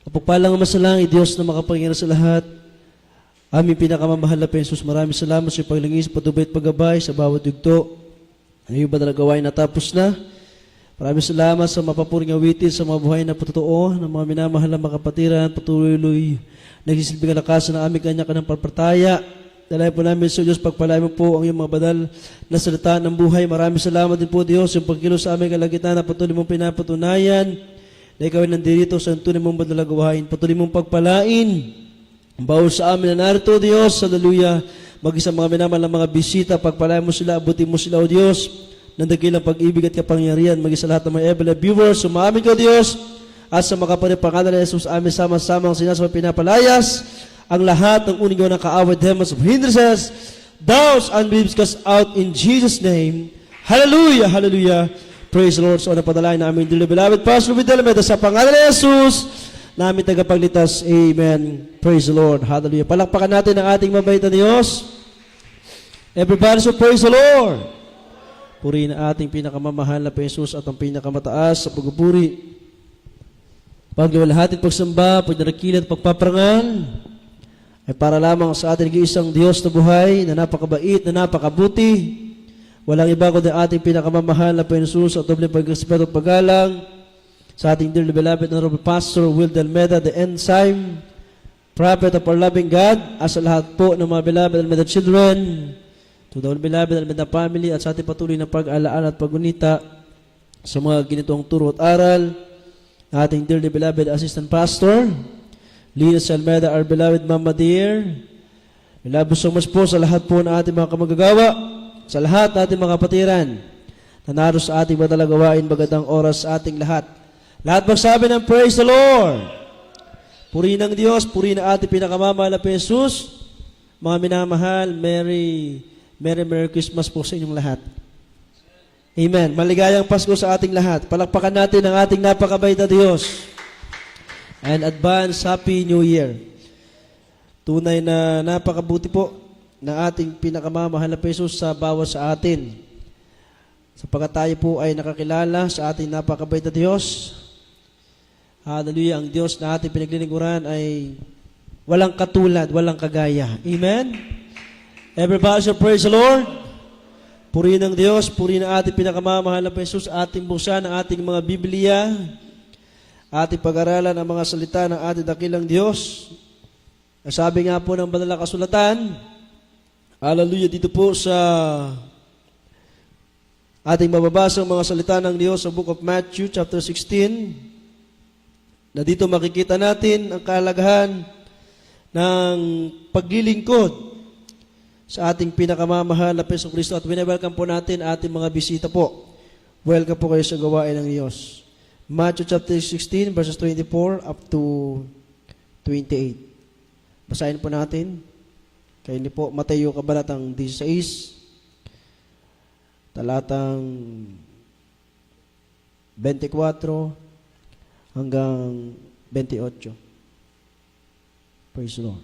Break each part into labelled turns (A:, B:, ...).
A: Kapagpalang masalang, Diyos na makapangyarihan sa lahat, aming pinakamamahal na Jesus, maraming salamat sa paglingis, patubay at paggabay sa bawat yugto. Ang iyong banal na gawain natapos na. Maraming salamat sa mapapuring awitin sa mga buhay na patotoo, ng mga minamahal na mga kapatiran, patuloy nagsisilbing kalakasan ng aming kanya-kanyang parpataya. Dalayan po namin sa Diyos, pagpalain mo po ang iyong mga banal na salita ng buhay. Maraming salamat din po, Diyos, yung pagkilos sa aming kalagitnaan na patuloy mong pinapatunayan na ikaw ay nandirito sa tunay mong banal na gawain. Patuloy mong pagpalain ang bawal sa amin na narito, Diyos. Hallelujah. Mag-isang mga minamahal na mga bisita, pagpalain mo sila, abutin mo sila, O Diyos, ng dakilang pag-ibig at kapangyarihan. Mag-isa lahat ng mga Ebela viewers, sumamin ka, Diyos, at sa mga pangalan ni Jesus, amin sama-samang sinasama pinapalayas ang lahat ng uning ng kaaway, demons of hindrances, doubts, unbeliefs cast out in Jesus' name. Hallelujah, hallelujah. Praise the Lord. So, napadalain namin, dearly beloved Pastor Vidal, sa pangalan ni Jesus, namin tagapagligtas. Amen. Praise the Lord. Hallelujah. Palakpakan natin ang ating mabait na Diyos. Everybody, so praise the Lord. Purihin ang ating pinakamamahal na Jesus at ang pinakamataas sa pagpupuri. Pagliwalhati at pagsamba, pagdarakila at pagpaparangal, ay para lamang sa ating isang Diyos na buhay, na napakabait, na napakabuti. Walang iba kundi ating pinakamamahal na Jesus at doble pagrespeto at paggalang sa ating dearly beloved Honorable Pastor Will Delmeda, the ensign, prophet of our loving God, as sa lahat po ng mga beloved Almeda children, to the beloved Almeda family, at sa ating patuloy na pag-alaala at pag-unita sa mga ginitong turo at aral, ating dearly beloved Assistant Pastor, Linus Almeda, our beloved Mama Dear. We love you so much po sa lahat po ng ating mga kamagagawa, sa lahat ng ating mga kapatiran, na naroon sa ating banal na gawain, magandang oras sa ating lahat. Lahat magsabi ng praise the Lord. Purihin ng Diyos, purihin ang ating pinakamamahal na Jesus. Mga minamahal, Merry Christmas po sa inyong lahat. Amen. Maligayang Pasko sa ating lahat. Palakpakan natin ang ating napakabait na Diyos. And advance Happy New Year. Tunay na napakabuti po na ating pinakamamahal na Jesus sa bawat sa atin. Sapagkat tayo po ay nakakilala sa ating napakabait na Diyos. Hallelujah. Ang Diyos na ating pinaglilingkuran ay walang katulad, walang kagaya. Amen? Everybody shall praise the Lord. Purihin ng Diyos, purihin ang ating pinakamamahal na Jesus, ating buksan ang ating mga Biblia, ating pag-aralan ang mga salita ng ating dakilang Diyos. Sabi nga po ng banal na kasulatan, hallelujah, dito po sa ating mababasang mga salita ng Diyos sa Book of Matthew, chapter 16, na dito makikita natin ang kahalagahan ng paglilingkod sa ating pinakamamahal na Hesus Kristo. At winewelcome po natin ating mga bisita po. Welcome po kayo sa gawain ng Diyos. Matthew chapter 16, verses 24 up to 28. Basahin po natin. Kayo ni po, Mateo kabanatang 16, talatang 24 hanggang 28. Praise the Lord.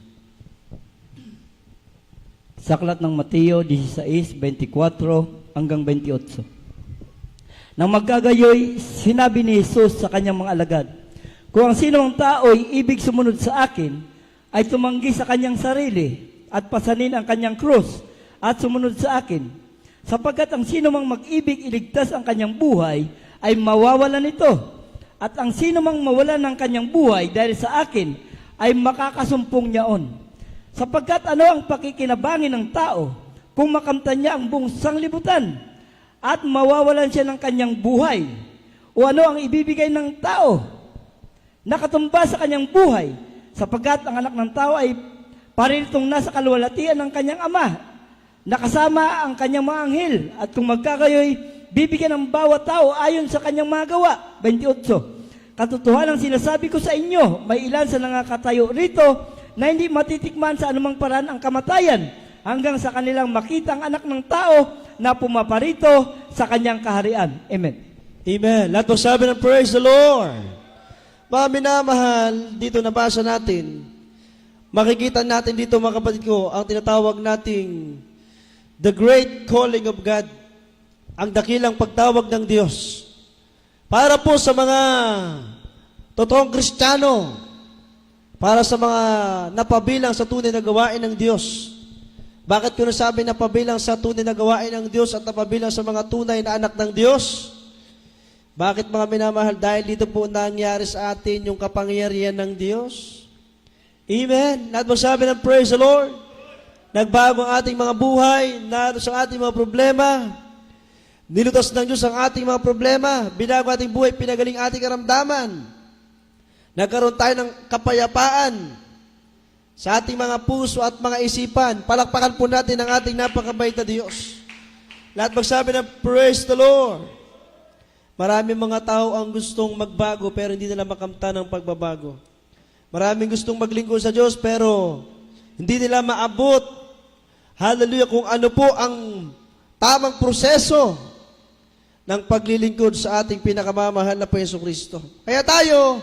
B: Sa aklat ng Mateo 16:24 hanggang 28. Nang magkagayoy, sinabi ni Jesus sa kanyang mga alagad, kung ang sinong tao'y ibig sumunod sa akin, ay tumanggi sa kanyang sarili at pasanin ang kanyang krus at sumunod sa akin. Sapagkat ang sino mang mag-ibig iligtas ang kanyang buhay, ay mawawalan nito. At ang sino mang mawalan ng kanyang buhay dahil sa akin, ay makakasumpong niyaon. Sapagkat ano ang pakikinabangin ng tao kung makamtan niya ang buong sanglibutan at mawawalan siya ng kanyang buhay? O ano ang ibibigay ng tao nakatumba sa kanyang buhay? Sapagkat ang anak ng tao ay parilitong nasa kaluwalhatian ng kanyang ama, nakasama ang kanyang mga anghel, at kung magkakayoy, bibigyan ng bawat tao ayon sa kanyang mga gawa. 28. Katotohanan sinasabi ko sa inyo, may ilan sa nangakatayo rito na hindi matitikman sa anumang paraan ang kamatayan hanggang sa kanilang makita ang anak ng tao na pumaparito sa kanyang kaharian. Amen.
A: Amen. Lahat po sabi ng praise the Lord. Mga minamahal, dito nabasa natin, makikita natin dito mga kapatid ko, ang tinatawag nating the great calling of God, ang dakilang pagtawag ng Diyos. Para po sa mga totoong Kristiyano, para sa mga napabilang sa tunay na gawain ng Diyos. Bakit ko nasabi napabilang sa tunay na gawain ng Diyos at napabilang sa mga tunay na anak ng Diyos? Bakit mga minamahal? Dahil dito po nangyari sa atin yung kapangyarihan ng Diyos. Amen. Lahat magsabi ng praise the Lord. Nagbago ang ating mga buhay, naroon sa ating mga problema. Nilutas ng Diyos ang ating mga problema. Binago ating buhay, pinagaling ating karamdaman. Nagkaroon tayo ng kapayapaan sa ating mga puso at mga isipan. Palakpakan po natin ang ating napakabait na Diyos. Lahat magsabi ng praise the Lord. Maraming mga tao ang gustong magbago pero hindi nila makamtan ng pagbabago. Maraming gustong maglingkod sa Diyos pero hindi nila maabot. Hallelujah, kung ano po ang tamang proseso ng paglilingkod sa ating pinakamamahal na Yesu Kristo. Kaya tayo,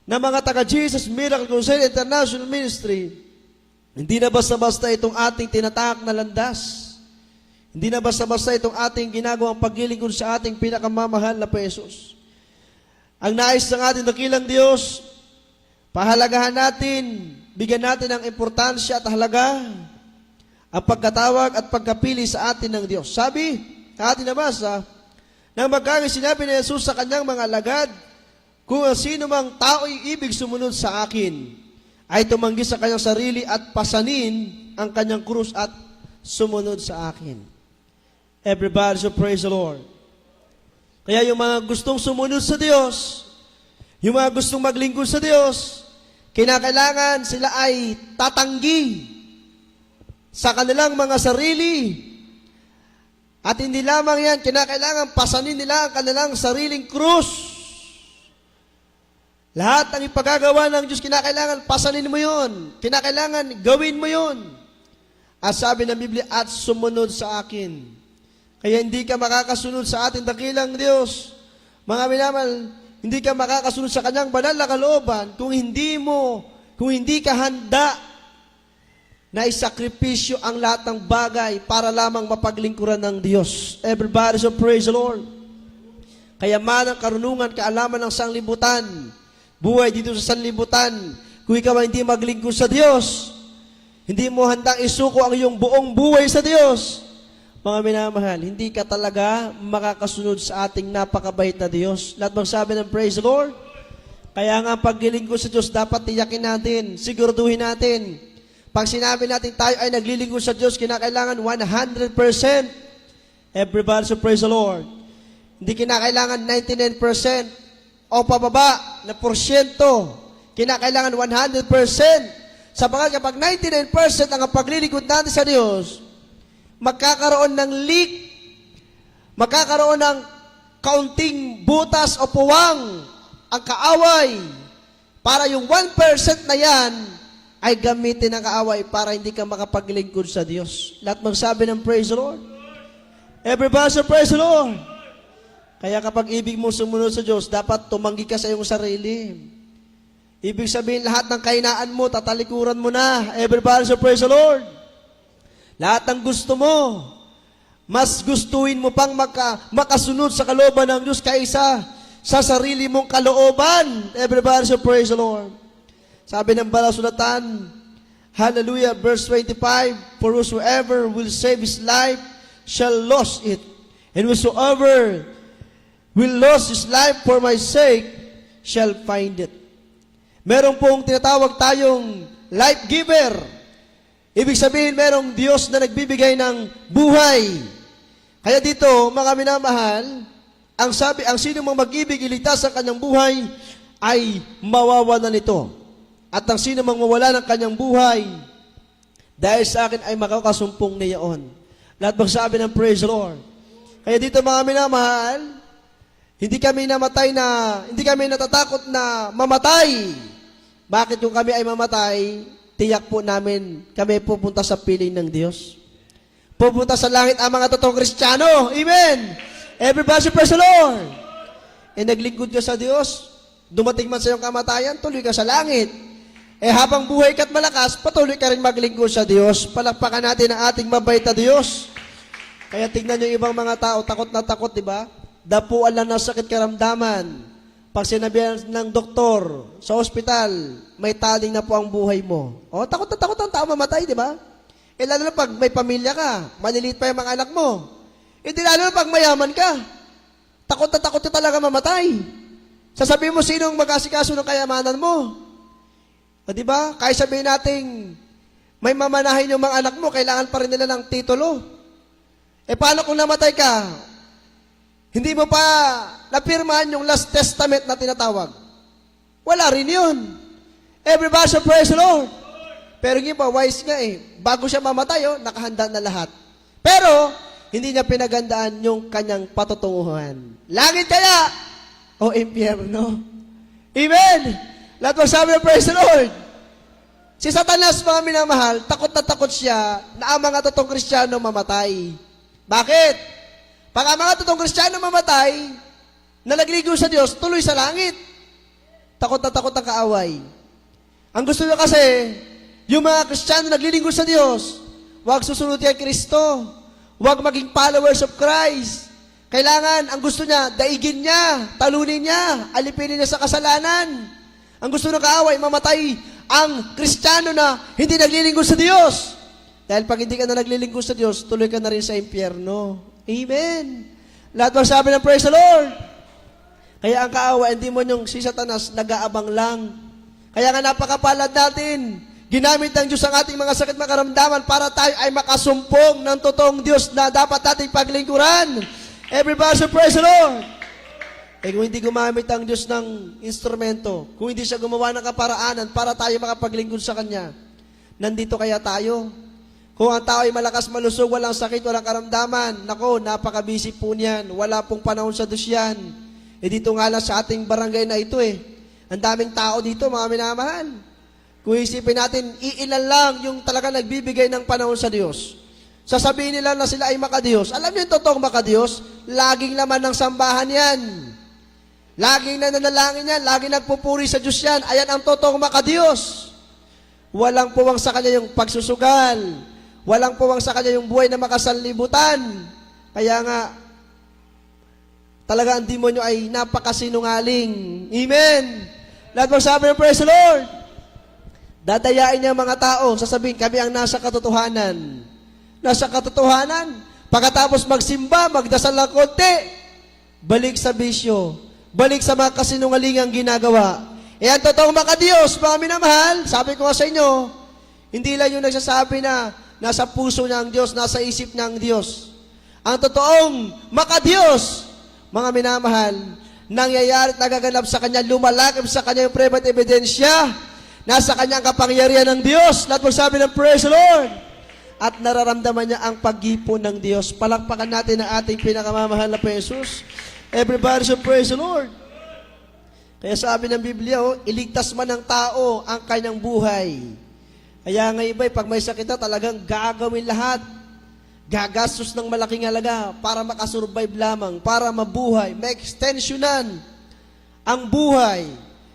A: na mga taga-Jesus Miracle Crusade International Ministry, hindi na basta-basta itong ating tinatak na landas. Hindi na basta-basta itong ating ginagawang paglilingkod sa ating pinakamamahal na Jesus. Ang nais ng ating dakilang Diyos, pahalagahan natin, bigyan natin ng importansya at halaga ang pagkatawag at pagkapili sa atin ng Diyos. Sabi, atin nabasa, nang magkagay sinabi ni Jesus sa kanyang mga alagad, kung sino mang tao'y ibig sumunod sa akin, ay tumanggi sa kanyang sarili at pasanin ang kanyang krus at sumunod sa akin. Everybody so praise the Lord. Kaya yung mga gustong sumunod sa Diyos, yung mga gustong maglingkod sa Diyos, kinakailangan sila ay tatanggi sa kanilang mga sarili. At hindi lamang yan, kinakailangan pasanin nila ang kanilang sariling krus. Lahat ang ipagagawa ng Diyos, kinakailangan pasanin mo yun. Kinakailangan gawin mo yun. At sabi ng Biblia, at sumunod sa akin. Kaya hindi ka makakasunod sa ating dakilang Diyos. Mga minamal, hindi ka makakasunod sa kanyang banal na kalooban kung hindi ka handa na isakripisyo ang lahat ng bagay para lamang mapaglingkuran ng Diyos. Everybody so praise the Lord. Kayamanan, karunungan, kaalaman ng sanglibutan, buhay dito sa sanlibutan. Kung ikaw ay hindi maglingkod sa Diyos, hindi mo handang isuko ang iyong buong buhay sa Diyos, mga minamahal, hindi ka talaga makakasunod sa ating napakabait na Diyos. Lahat magsabi ng praise the Lord. Kaya nga paglilingkod sa Diyos, dapat tiyakin natin, siguraduhin natin. Pag sinabi natin tayo ay naglilingkod sa Diyos, kinakailangan 100%. Everybody so praise the Lord. Hindi kinakailangan 99% o pababa na porsyento. Kinakailangan 100%. Sapagat kapag 99% ang paglilingkod natin sa Diyos, magkakaroon ng leak, magkakaroon ng kaunting butas o puwang ang kaaway para yung 1% na yan ay gamitin ng kaaway para hindi ka makapaglingkod sa Diyos. Lahat magsabi ng praise the Lord. Everybody say praise the Lord. Kaya kapag ibig mo sumunod sa Diyos, dapat tumanggi ka sa iyong sarili. Ibig sabihin, lahat ng kainaan mo, tatalikuran mo na. Everybody say praise the Lord. Lahat ng gusto mo, mas gustuin mo pang makasunod sa kalooban ng Diyos kaysa sa sarili mong kalooban. Everybody say praise the Lord. Sabi ng banal na sulatan, hallelujah, verse 25, for whosoever will save his life shall lose it, and whosoever will lose his life for my sake shall find it. Meron pong tinatawag tayong life giver. Ibig sabihin, merong Diyos na nagbibigay ng buhay. Kaya dito, mga minamahal, ang sino mang mag-ibig iligtas ang kanyang buhay ay mawawalan nito. At ang sino mang mawala ng kanyang buhay dahil sa akin ay makakasumpong niyaon. Lahat magsabi ng praise the Lord. Kaya dito, mga minamahal, hindi kami natatakot na mamatay. Bakit kung kami ay mamatay? Tiyak po namin, kami pupunta sa piling ng Diyos. Pupunta sa langit ang mga totoong Kristiyano. Amen! Everybody praise the Lord! Naglingkod ka sa Diyos, dumating man sa iyong kamatayan, tuloy ka sa langit. Habang buhay ka't malakas, patuloy ka rin maglingkod sa Diyos. Palakpakan natin ang ating mabait na Diyos. Kaya tignan nyo yung ibang mga tao, takot na takot, di ba? Dapuan lang ng sakit karamdaman. Pag sinabihan ng doktor sa ospital, may taling na po ang buhay mo. O, takot na takot ang tao mamatay, di ba? Eh, lalo na pag may pamilya ka, maliliit pa yung mga anak mo. Eh, di lalo na pag mayaman ka, takot na talaga mamatay. Sasabihin mo, sinong mag-asikaso ng kayamanan mo? O, di ba? Kahit sabihin natin, may mamanahin yung mga anak mo, kailangan pa rin nila ng titulo. Eh, paano kung namatay ka? Hindi mo pa napirmahan yung last testament na tinatawag. Wala rin yun. Everybody should praise the Lord. Pero yung iba, wise nga eh. Bago siya mamatay, nakahanda na lahat. Pero, hindi niya pinagandaan yung kanyang patutunguhan. Langit kaya o impyerno? Amen! Lahat magsabi ng praise the Lord. Si Satanas, mga minamahal, takot na takot siya na ang mga totoong Kristiyano mamatay. Bakit? Pag ang mga totoong Kristiyano mamatay, na nagligo sa Diyos, tuloy sa langit. Takot na takot ang kaaway. Ang gusto niya kasi, yung mga Kristiyano naglilinggo sa Diyos, huwag susunod kay Kristo. Huwag maging followers of Christ. Kailangan, ang gusto niya, daigin niya, talunin niya, alipinin niya sa kasalanan. Ang gusto ng kaaway, mamatay ang Kristiyano na hindi naglilinggo sa Diyos. Dahil pag hindi ka na naglilinggo sa Diyos, tuloy ka na rin sa impyerno. Amen. Lahat magsabi ng praise the Lord. Kaya ang kaaway, hindi mo yung si Satanas nag-aabang lang. Kaya nga napakapalad natin. Ginamit ng Diyos ang ating mga sakit makaramdaman para tayo ay makasumpong ng totoong Diyos na dapat nating paglingkuran. Everybody say praise the Lord. Eh kung hindi gumamit ang Diyos ng instrumento, kung hindi siya gumawa ng kaparaanan para tayo makapaglingkod sa Kanya, nandito kaya tayo? Kung ang tao ay malakas malusog, walang sakit, walang karamdaman, nako, napaka-busy po niyan. Wala pong panahon sa Diyos yan. Eh dito nga lang sa ating barangay na ito ang daming tao dito, mga minamahal. Kung isipin natin, iilan lang yung talaga nagbibigay ng panahon sa Diyos. Sasabihin nila na sila ay makadiyos. Alam niyo yung totoong makadiyos? Laging laman ng sambahan yan. Laging nananalangin yan, laging nagpupuri sa Diyos yan. Ayan ang totoong makadiyos. Walang puwang sa kanya yung pagsusugal. Walang puwang sa kanya yung buhay na makasanlibutan. Kaya nga, talaga ang demonyo ay napakasinungaling. Amen! Lahat magsabi ng praise the Lord. Dadayain niya ang mga tao, sasabihin, kami ang nasa katotohanan. Nasa katotohanan. Pagkatapos magsimba, magdasal ng konti, balik sa bisyo. Balik sa mga kasinungalingang ginagawa. Eh, ang totoong makadiyos, mga minamahal, sabi ko nga sa inyo, hindi lang yung nagsasabi na nasa puso niya ang Diyos, nasa isip niya ang Diyos. Ang totoong makadiyos, mga minamahal, nangyayari at nagaganap sa Kanya, lumalakip sa Kanya yung private ebidensya, nasa Kanya ang kapangyarihan ng Diyos, lahat magsabi ng praise the Lord, at nararamdaman niya ang pag-ipon ng Diyos. Palakpakan natin ang ating pinakamamahal na Jesus. Everybody should praise the Lord. Kaya sabi ng Biblia, iligtas man ng tao ang kanyang buhay. Kaya nga iba, pag may sakit na, talagang gagawin lahat. Gagastos ng malaking halaga para makasurvive lamang, para mabuhay, ma-extensionan ang buhay.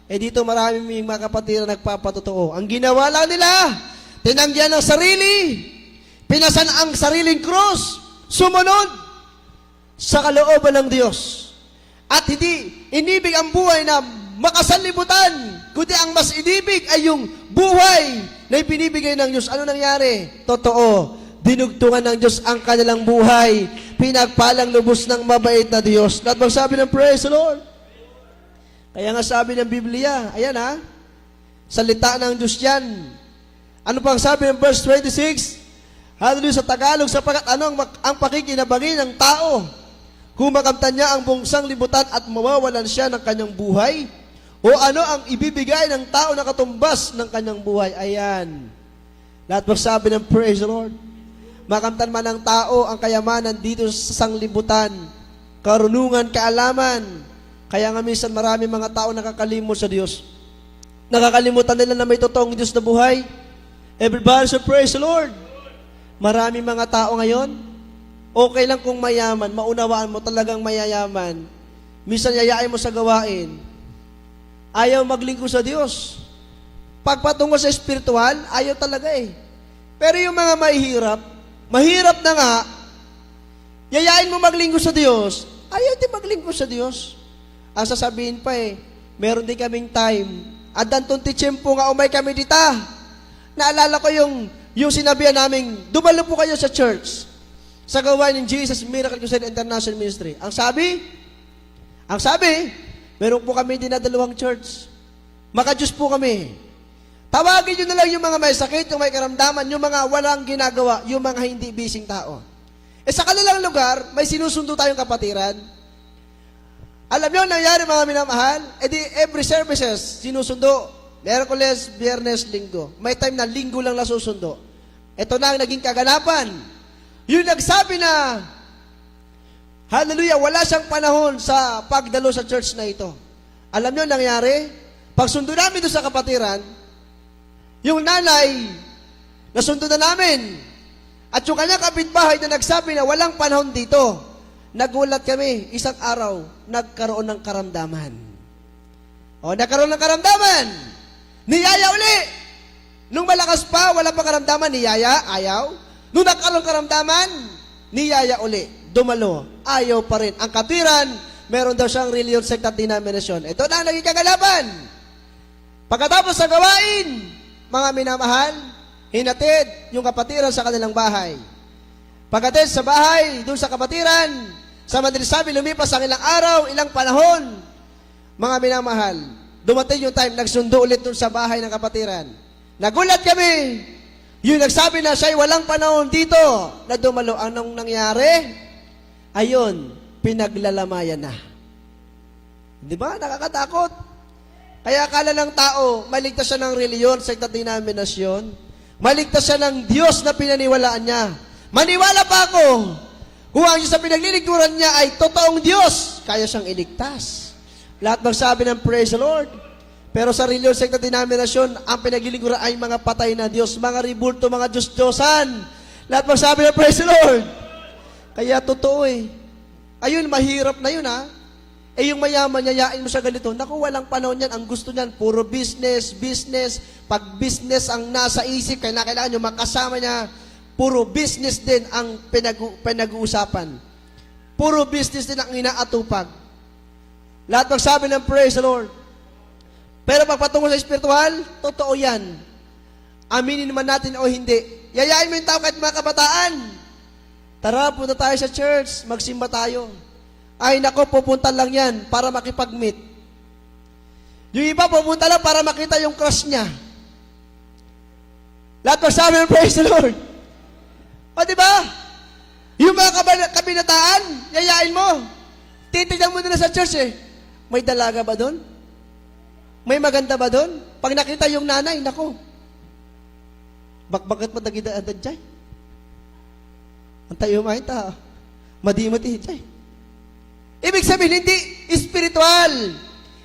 A: Eh dito marami mga kapatid na nagpapatotoo. Ang ginawa lang nila, tinanggihan ng sarili, pinasan ang sariling krus, sumunod sa kalooban ng Diyos. At hindi inibig ang buhay na makasanlibutan, kundi ang mas inibig ay yung buhay na ibinibigay ng Diyos. Ano nangyari? Totoo. Dinugtungan ng Diyos ang kanilang buhay. Pinagpalang lubos ng mabait na Diyos. Lahat magsabi ng praise the Lord. Kaya nga sabi ng Biblia, ayan salita ng Diyos yan. Ano pang sabi ng verse 26? Hallelujah sa Tagalog, sapagkat ano ang pakikinabangin ng tao? Kung makamtan niya ang bunsang libutan at mawawalan siya ng kanyang buhay? O ano ang ibibigay ng tao na katumbas ng kanyang buhay? Ayan. Lahat magsabi ng praise the Lord. Makamtan man ng tao ang kayamanan dito sa sanglibutan, karunungan, kaalaman. Kaya nga minsan marami mga tao nakakalimot sa Diyos. Nakakalimutan nila na may totoong Diyos na buhay. Everybody should praise the Lord. Marami mga tao ngayon, okay lang kung mayaman, maunawaan mo talagang mayayaman. Minsan yayain mo sa gawain. Ayaw maglingkod sa Diyos. Pagpatungo sa espiritual, ayaw talaga Pero yung mga mahirap na nga, yayain mo maglingkod sa Diyos, ayaw din maglingkod sa Diyos. Ang sasabihin pa meron din kaming time. At dantong titsempo nga umay kami dita. Naalala ko yung sinabihan namin, dumalo po kayo sa church sa gawain ng Jesus Miracle Crusade International Ministry. Ang sabi, meron po kami dinadalawang church. Maka-Diyos po kami. Tawagin nyo na lang yung mga may sakit, yung may karamdaman, yung mga walang ginagawa, yung mga hindi bising tao. Sa kanilang lugar, may sinusundo tayong kapatiran. Alam nyo, nangyari mga minamahal, every services, sinusundo. Miyerkules, Biyernes, Linggo. May time na Linggo lang nasusundo. Ito na ang naging kaganapan. Yung nagsabi na, hallelujah, wala siyang panahon sa pagdalo sa church na ito. Alam nyo, nangyari, pagsundo namin doon sa kapatiran, yung nanay, nasundo na namin. At yung kanyang kapitbahay na nagsabi na walang panahon dito, nagulat kami, isang araw, nagkaroon ng karamdaman. Nagkaroon ng karamdaman. Niyaya uli. Nung malakas pa, wala pa karamdaman, niyaya, ayaw. Nung nagkaroon karamdaman, niyaya uli. Dumalo, ayaw pa rin. Ang katiran, meron daw siyang religion, sect at denomination. Ito na ang naging kagalaban. Pagkatapos sa gawain, mga minamahal, hinatid yung kapatiran sa kanilang bahay. Pagkatid sa bahay, doon sa kapatiran, sa Madrisabi, lumipas ang ilang araw, ilang panahon. Mga minamahal, dumating yung time, nagsundo ulit doon sa bahay ng kapatiran. Nagulat kami, yung nagsabi na siya'y walang panahon dito, na dumalo. Anong nangyari? Ayun, pinaglalamayan na. Di ba? Nakakatakot. Kaya akala ng tao, maligtas siya ng reliyon, sect at denominasyon. Maligtas siya ng Diyos na pinaniwalaan niya. Maniwala pa ako, kung ang Diyos na pinaglilingkuran niya ay totoong Diyos, kaya siyang iligtas. Lahat magsabi ng praise the Lord. Pero sa reliyon, sect at denominasyon, ang pinaglilingkuran ay mga patay na Diyos, mga ribulto, mga Diyos-Diyosan. Lahat magsabi ng praise the Lord. Kaya totoo Ayun, mahirap na yun yung mayaman, yayain mo sa ganito. Naku, walang panahon yan. Ang gusto niyan, puro business. Pag business ang nasa isip, kailangan nyo makasama niya, puro business din ang pinag-uusapan. Puro business din ang inaatupag. Lahat magsabi ng praise the Lord. Pero pag patungo sa spiritual, totoo yan. Aminin man natin o hindi. Yayain mo yung tao kahit mga kabataan. Tara, punta tayo sa church, magsimba tayo. Ay nako, pupunta lang yan para makipag-meet. Yung iba pupunta lang para makita yung crush niya. Lahat magsabi ng praise the Lord. Diba? Yung mga kabinataan, yayain mo. Titignan mo na sa church May dalaga ba doon? May maganda ba doon? Pag nakita yung nanay, nako. Bakit mo tagidaan dyan? Ang tayo mahin ta. Madi-mati dyan. Ibig sabihin, hindi spiritual.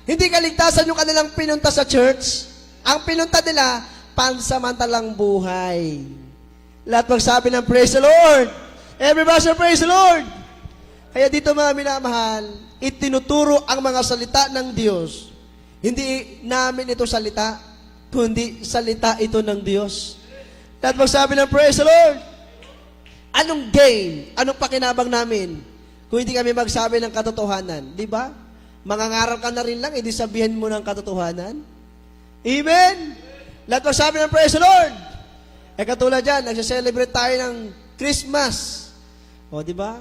A: Hindi kaligtasan yung kanilang pinunta sa church. Ang pinunta nila, pansamantalang buhay. Lahat magsabi ng praise the Lord. Everybody say praise the Lord. Kaya dito mga minamahal, itinuturo ang mga salita ng Diyos. Hindi namin ito salita, kundi salita ito ng Diyos. Lahat magsabi ng praise the Lord. Anong gain? Anong pakinabang namin? Kung hindi kami magsabi ng katotohanan, di ba? Mangangarap ka na rin lang, edi sabihin mo ng katotohanan. Amen? Lahat magsabi ng praise the Lord. Katulad dyan, nagsaselebrate tayo ng Christmas. Di ba?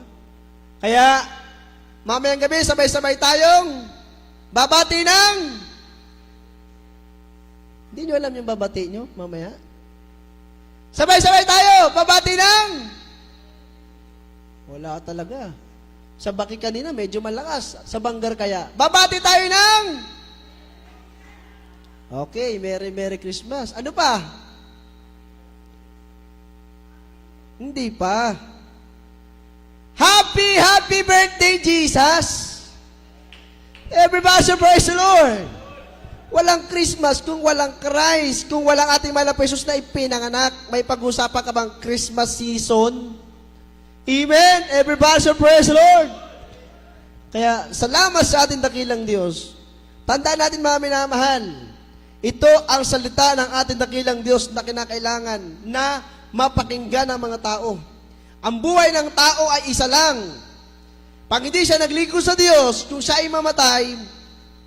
A: Kaya, mamayang gabi, sabay-sabay tayong babati ng... Hindi nyo alam yung babati nyo, mamaya? Sabay-sabay tayo, babati ng... Wala talaga. Sa baki kanina, medyo malakas. Sa banggar kaya. Babati tayo ng... Okay, Merry Christmas. Ano pa? Hindi pa. Happy birthday, Jesus! Everybody say praise the Lord! Walang Christmas kung walang Christ, kung walang ating mahal na Jesus na ipinanganak. May pag-usapan ka bang Christmas season? Amen! Everybody say praise the Lord! Kaya, salamat sa ating dakilang Diyos. Tandaan natin mga minamahal, ito ang salita ng ating dakilang Diyos na kinakailangan na mapakinggan ng mga tao. Ang buhay ng tao ay isa lang. Pag hindi siya nagligo sa Diyos, kung siya ay mamatay,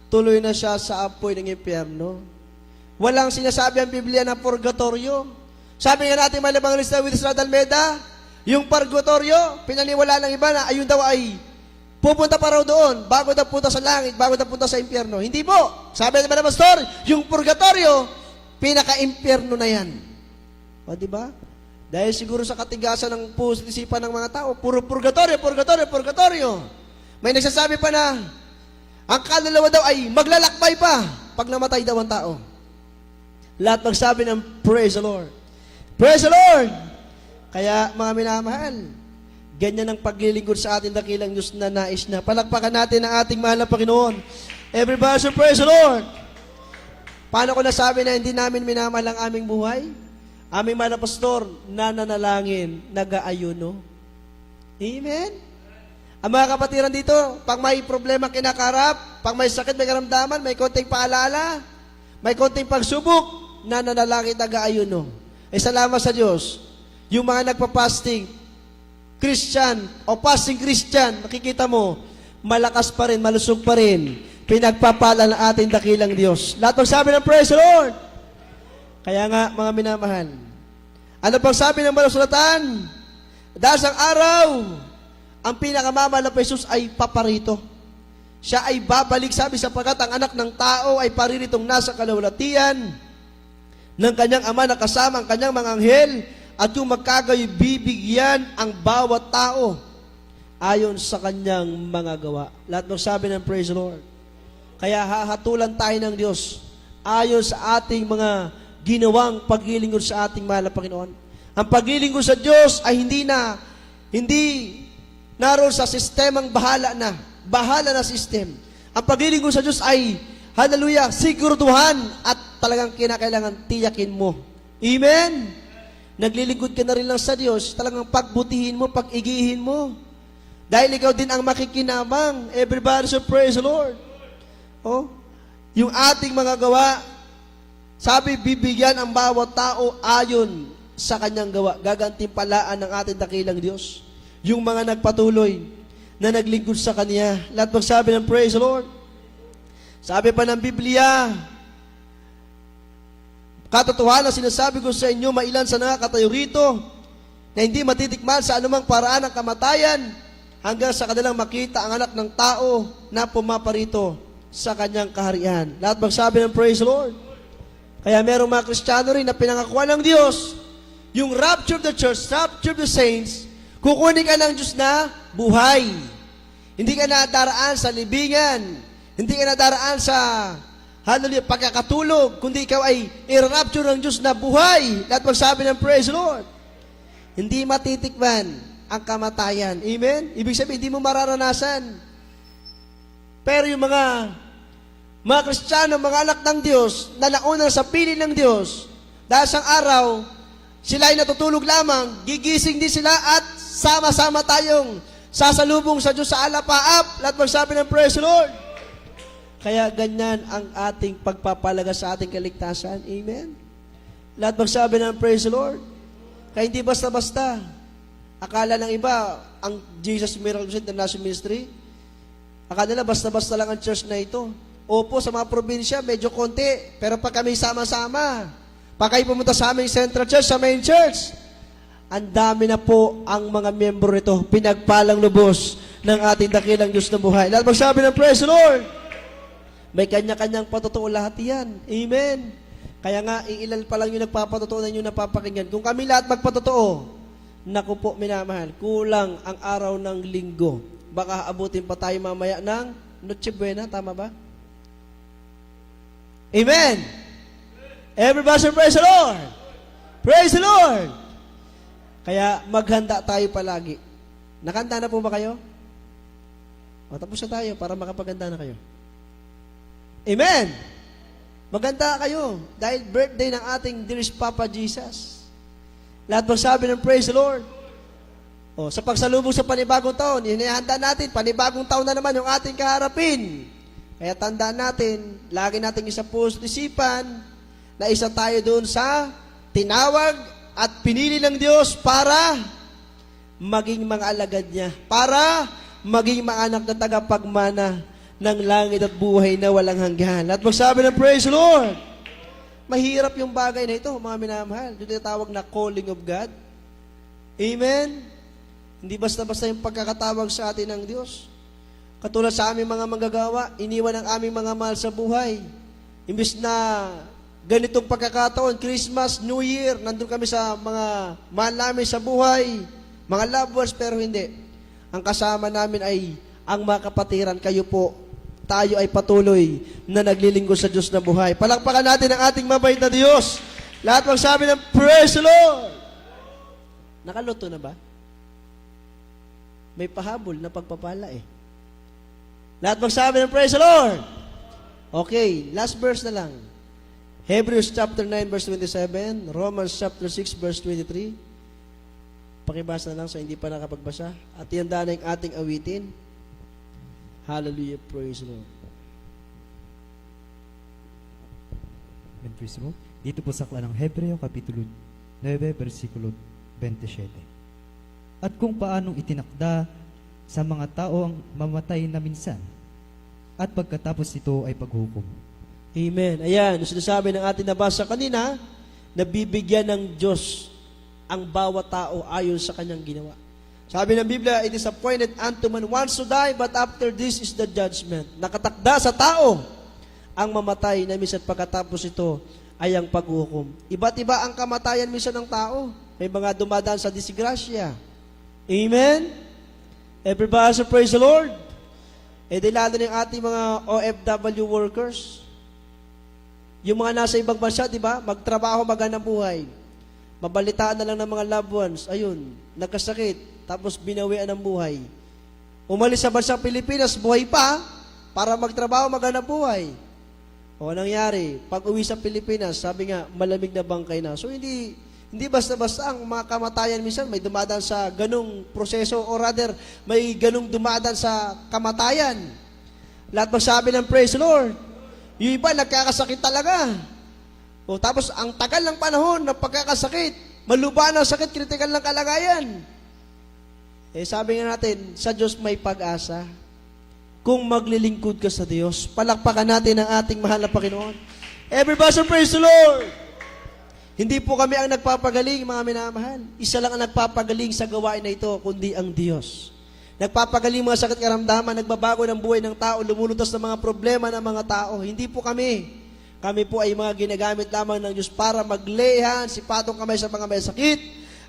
A: tuloy na siya sa apoy ng impyerno. Walang sinasabi ang Biblia na purgatorio. Sabi nga natin mga Evangelista with Estrada Almeida, yung purgatorio, pinaniwala ng iba na ayun daw ay pupunta pa raw doon bago daw punta sa langit, bago daw punta sa impyerno. Hindi po. Sabi naman ng pastor, yung purgatorio, pinaka-impyerno na yan. O, di ba? Dahil siguro sa katigasan ng puso at isipan ng mga tao, puro purgatorio, purgatorio, purgatorio. May nagsasabi pa na, ang kaluluwa daw ay maglalakbay pa pag namatay daw ang tao. Lahat magsabi ng praise the Lord. Praise the Lord! Kaya mga minamahal, ganyan ang paglilingkod sa ating dakilang Diyos na nais na. Palakpakan natin ang ating mahal na Panginoon. Everybody say, praise the Lord! Paano ko nasabi na hindi namin minamahal ang aming buhay? Aming mahal na pastor, nananalangin, nag-aayuno. Amen? Ang mga kapatiran dito, pag may problema kinakarap, pag may sakit, may karamdaman, may konting paalala, may konting pagsubok, nananalangin, nag-aayuno. Salamat sa Diyos. Yung mga nagpa-fasting, Christian o fasting Christian, nakikita mo, malakas pa rin, malusog pa rin, pinagpapala ng ating dakilang Diyos. Lahat magsabi ng praise the Lord. Kaya nga, mga minamahal, ano pang sabi ng malusulatan? Dahil sa araw, ang pinakamamahal na Jesus ay paparito. Siya ay babalik, sabi, sapagkat ang anak ng tao ay pariritong nasa kalawalatian ng kanyang ama na kasama ang kanyang mga anghel, at yung magkagayoy bibigyan ang bawat tao ayon sa kanyang mga gawa. Lahat magsabi ng praise the Lord. Kaya hahatulan tayo ng Diyos ayon sa ating mga ginawang paglilingkod sa ating mahal na Panginoon. Ang paglilingkod sa Diyos ay hindi naroon sa sistemang bahala na system. Ang paglilingkod sa Diyos ay, hallelujah, siguraduhan at talagang kinakailangan tiyakin mo. Amen? Naglilingkod ka na rin lang sa Diyos, talagang pagbutihin mo, pag-igihin mo. Dahil ikaw din ang makikinabang. Everybody say, praise the Lord. Oh, yung ating mga gawa, sabi, bibigyan ang bawat tao ayon sa kanyang gawa. Gagantimpalaan ng ating dakilang Diyos. Yung mga nagpatuloy na naglingkod sa Kanya. Lahat magsabi ng praise the Lord. Sabi pa ng Biblia, katotohanan sinasabi ko sa inyo, mailan sa nakakatayo rito na hindi matitikman sa anumang paraan ng kamatayan hanggang sa kanilang makita ang anak ng tao na pumaparito sa kanyang kaharian. Lahat magsabi ng praise the Lord. Kaya merong mga Kristiyano rin na pinangakuan ng Diyos, yung rapture of the church, rapture of the saints, kukunin ka ng Diyos na buhay. Hindi ka na daraan sa libingan, hindi ka na daraan sa hallelujah, pagkakatulog, kundi ikaw ay i-rapture ng Diyos na buhay. Lahat magsabi ng praise the Lord. Hindi matitikman ang kamatayan. Amen? Ibig sabihin, hindi mo mararanasan. Pero yung mga Kristiyano, mga anak ng Diyos, na nauna sa piling ng Diyos, dahil sa araw, sila ay natutulog lamang, gigising din sila at sama-sama tayong sasalubong sa Diyos sa alapaap. Lahat magsabi ng praise the Lord. Kaya ganyan ang ating pagpapalaga sa ating kaligtasan. Amen? Lahat magsabi ng praise the Lord. Kaya hindi basta-basta. Akala ng iba, ang Jesus Miracle International Ministry, akala nila basta-basta lang ang church na ito. Opo, sa mga probinsya, medyo konti. Pero pag kami sama-sama, pag kayo pumunta sa aming Central Church, sa main church, ang dami na po ang mga miyembro nito, pinagpalang lubos ng ating dakilang Diyos na buhay. Lahat magsabi ng praise the Lord. May kanya-kanyang patotoo lahat yan. Amen. Kaya nga, iilan pa lang yung nagpapatotoo na yung napapakinggan. Kung kami lahat magpatotoo, naku po, minamahal, kulang ang araw ng linggo. Baka abutin pa tayo mamaya ng Noche Buena, tama ba? Amen. Everybody say, praise the Lord. Praise the Lord. Kaya maghanda tayo palagi. Nakanta na po ba kayo? O, tapos na tayo para makapaganda na kayo. Amen! Maganda kayo dahil birthday ng ating dearest Papa Jesus. Lahat magsabi ng praise the Lord. O, sa pagsalubong sa panibagong taon, inihanda natin, panibagong taon na naman yung ating kaharapin. Kaya tandaan natin, lagi nating isa puso isipan na isa tayo doon sa tinawag at pinili ng Diyos para maging mga alagad niya, para maging mga anak na tagapagmana ng langit at buhay na walang hanggan. At magsabi ng praise the Lord. Mahirap yung bagay na ito, mga minamahal. Yung tinatawag na calling of God. Amen? Hindi basta-basta yung pagkakatawag sa atin ng Diyos. Katulad sa aming mga manggagawa, iniwan ang aming mga mahal sa buhay. Imbis na ganitong pagkakataon, Christmas, New Year, nandun kami sa mga mahal namin sa buhay, mga loved ones, pero hindi. Ang kasama namin ay ang mga kapatiran, kayo po. Tayo ay patuloy na naglilingkod sa Diyos na buhay. Palakpakan natin ang ating mabait na Diyos. Lahat magsabi ng praise the Lord. Nakaluto na ba? May pahabol na pagpapala eh. Lahat magsabi ng praise the Lord. Okay, last verse na lang. Hebrews chapter 9 verse 27, Romans chapter 6 verse 23. Pakibasa na lang sa hindi pa nakapagbasa. At ihanda na yung ating awitin. Hallelujah, praise the Lord.
C: Amen, praise the Lord. Dito po sa aklat ng Hebreo, Kapitulo 9, versikulo 27. At kung paanong itinakda sa mga tao ang mamatay na minsan, at pagkatapos ito ay paghukom.
A: Amen. Ayan, yung sinasabi ng ating nabasa kanina, nabibigyan ng Diyos ang bawat tao ayon sa kanyang ginawa. Sabi ng Biblia, it is appointed unto man once to die, but after this is the judgment. Nakatakda sa tao ang mamatay na minsan pagkatapos ito ay ang paghukom. Iba't iba ang kamatayan minsan ng tao. May mga dumadaan sa disgrasya. Amen? Everybody say praise the Lord. Eh di lalo ng ating mga OFW workers. Yung mga nasa ibang bansa, di ba? Magtrabaho, magandang buhay. Mabalitaan na lang ng mga loved ones. Ayun, nagkasakit. Tapos binawian ng buhay. Umalis sa bansang Pilipinas, buhay pa, para magtrabaho, maghanap buhay. O nangyari, pag uwi sa Pilipinas, sabi nga, malamig na bangkay na. So hindi basta-basta ang mga kamatayan minsan, may dumadaan sa ganung proseso, or rather, may ganung dumadaan sa kamatayan. Lahat magsabi ng praise the Lord. Yung iba, nagkakasakit talaga. O tapos, ang tagal ng panahon ng pagkakasakit, maluba ng sakit, critical ng kalagayan. Eh sabi nga natin, sa Diyos may pag-asa. Kung maglilingkod ka sa Diyos, palakpakan natin ang ating mahal na Panginoon. Everybody praise the Lord! Hindi po kami ang nagpapagaling, mga minamahal. Isa lang ang nagpapagaling sa gawain na ito, kundi ang Diyos. Nagpapagaling mga sakit karamdaman, nagbabago ng buhay ng tao, lumulutas ng mga problema ng mga tao. Hindi po kami. Kami po ay mga ginagamit lamang ng Diyos para maglehan, sipatong kamay sa mga may sakit,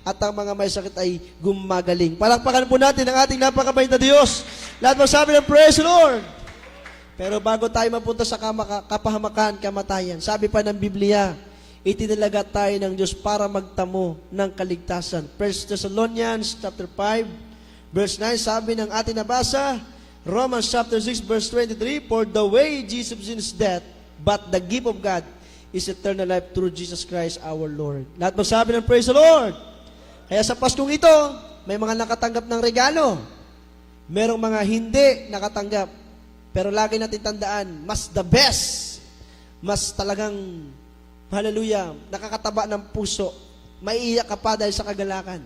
A: at ang mga may sakit ay gumagaling. Palakpakan po natin ang ating napakabait na Diyos. Lahat magsabi ng praise the Lord. Pero bago tayo mapunta sa kapahamakan, kamatayan, sabi pa ng Biblia, itinalaga tayo ng Diyos para magtamo ng kaligtasan. 1 Thessalonians chapter 5, verse 9, sabi ng ating nabasa, Romans chapter 6, verse 23, for the way Jesus is death, but the gift of God is eternal life through Jesus Christ our Lord. Lahat magsabi ng praise the Lord. Kaya sa Paskong ito, may mga nakatanggap ng regalo. Merong mga hindi nakatanggap. Pero lagi natin tandaan, mas the best, mas talagang, hallelujah, nakakataba ng puso. Maiiyak ka pa dahil sa kagalakan.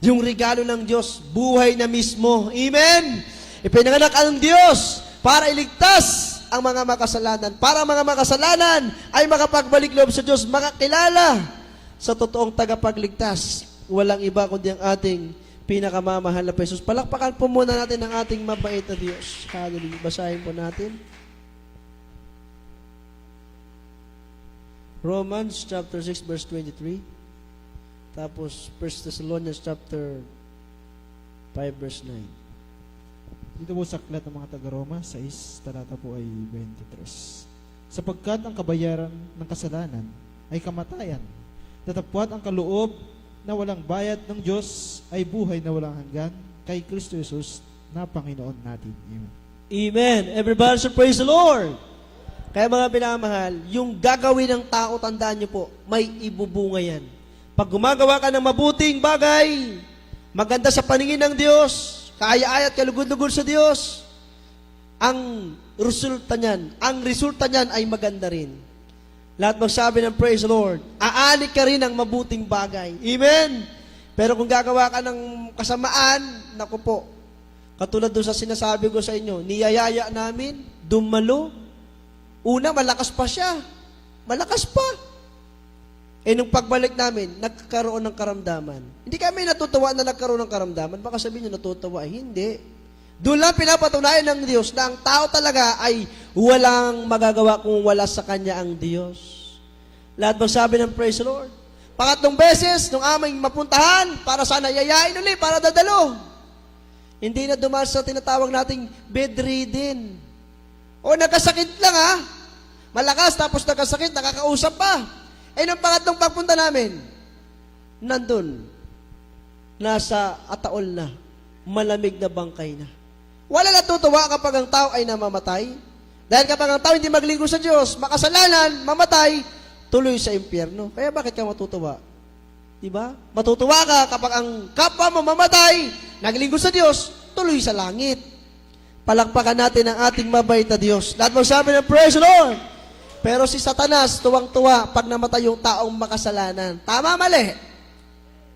A: Yung regalo ng Diyos, buhay na mismo. Amen? Ipinanganak ang Diyos para iligtas ang mga makasalanan. Para ang mga makasalanan ay makapagbalik loob sa Diyos, makakilala sa totoong tagapagligtas. Walang iba kundi ang ating pinakamamahal na Jesus. Palakpakan po muna natin ang ating mabait na Diyos. Hallelujah. Basahin po natin. Romans chapter 6 verse 23. Tapos 1 Thessalonians chapter 5 verse 9.
D: Dito po sa aklat ng mga taga-Roma, 6, talata po ay 23. Sapagkat ang kabayaran ng kasalanan ay kamatayan, tatapwat ang kaloob na walang bayad ng Diyos ay buhay na walang hanggan kay Kristo Jesus na Panginoon natin. Amen.
A: Amen. Everybody say praise the Lord. Kaya mga pinamahal, yung gagawin ng tao, tandaan nyo po, may ibubunga yan. Pag gumagawa ka ng mabuting bagay, maganda sa paningin ng Diyos, kaaya-aya at kalugod-lugod sa Diyos, ang resulta niyan ay maganda rin. Lahat magsabi ng praise the Lord. Aani ka rin ng mabuting bagay. Amen? Pero kung gagawa ka ng kasamaan, naku po, katulad doon sa sinasabi ko sa inyo, niyayaya namin, dumalo. Una, malakas pa siya. Malakas pa. Nung pagbalik namin, nagkaroon ng karamdaman. Hindi kami natutuwa na nagkaroon ng karamdaman. Baka sabihin nyo natutuwa. Hindi. Doon lang pinapatunayan ng Diyos na ang tao talaga ay walang magagawa kung wala sa Kanya ang Diyos. Lahat magsabi ng praise the Lord. Pangatlong beses, nung aming mapuntahan, para sana yayain ulit, para dadalo. Hindi na dumaan sa tinatawag nating bedridden. O nagkasakit lang ha. Malakas, tapos nagkasakit, nakakausap pa. Nung pangatlong pagpunta namin, nandun, nasa ataol na, malamig na bangkay na. Wala natutuwa kapag ang tao ay namamatay. Dahil kapag ang tao hindi maglingkod sa Diyos, makasalanan, mamatay, tuloy sa impyerno. Kaya bakit ka matutuwa? Diba? Matutuwa ka kapag ang kapwa mo mamatay, naglingkod sa Diyos, tuloy sa langit. Palakpakan natin ang ating mabait na Diyos. Lahat magsabi ng praise the Lord. Pero si Satanas, tuwang-tuwa pag namatay yung taong makasalanan. Tama, mali?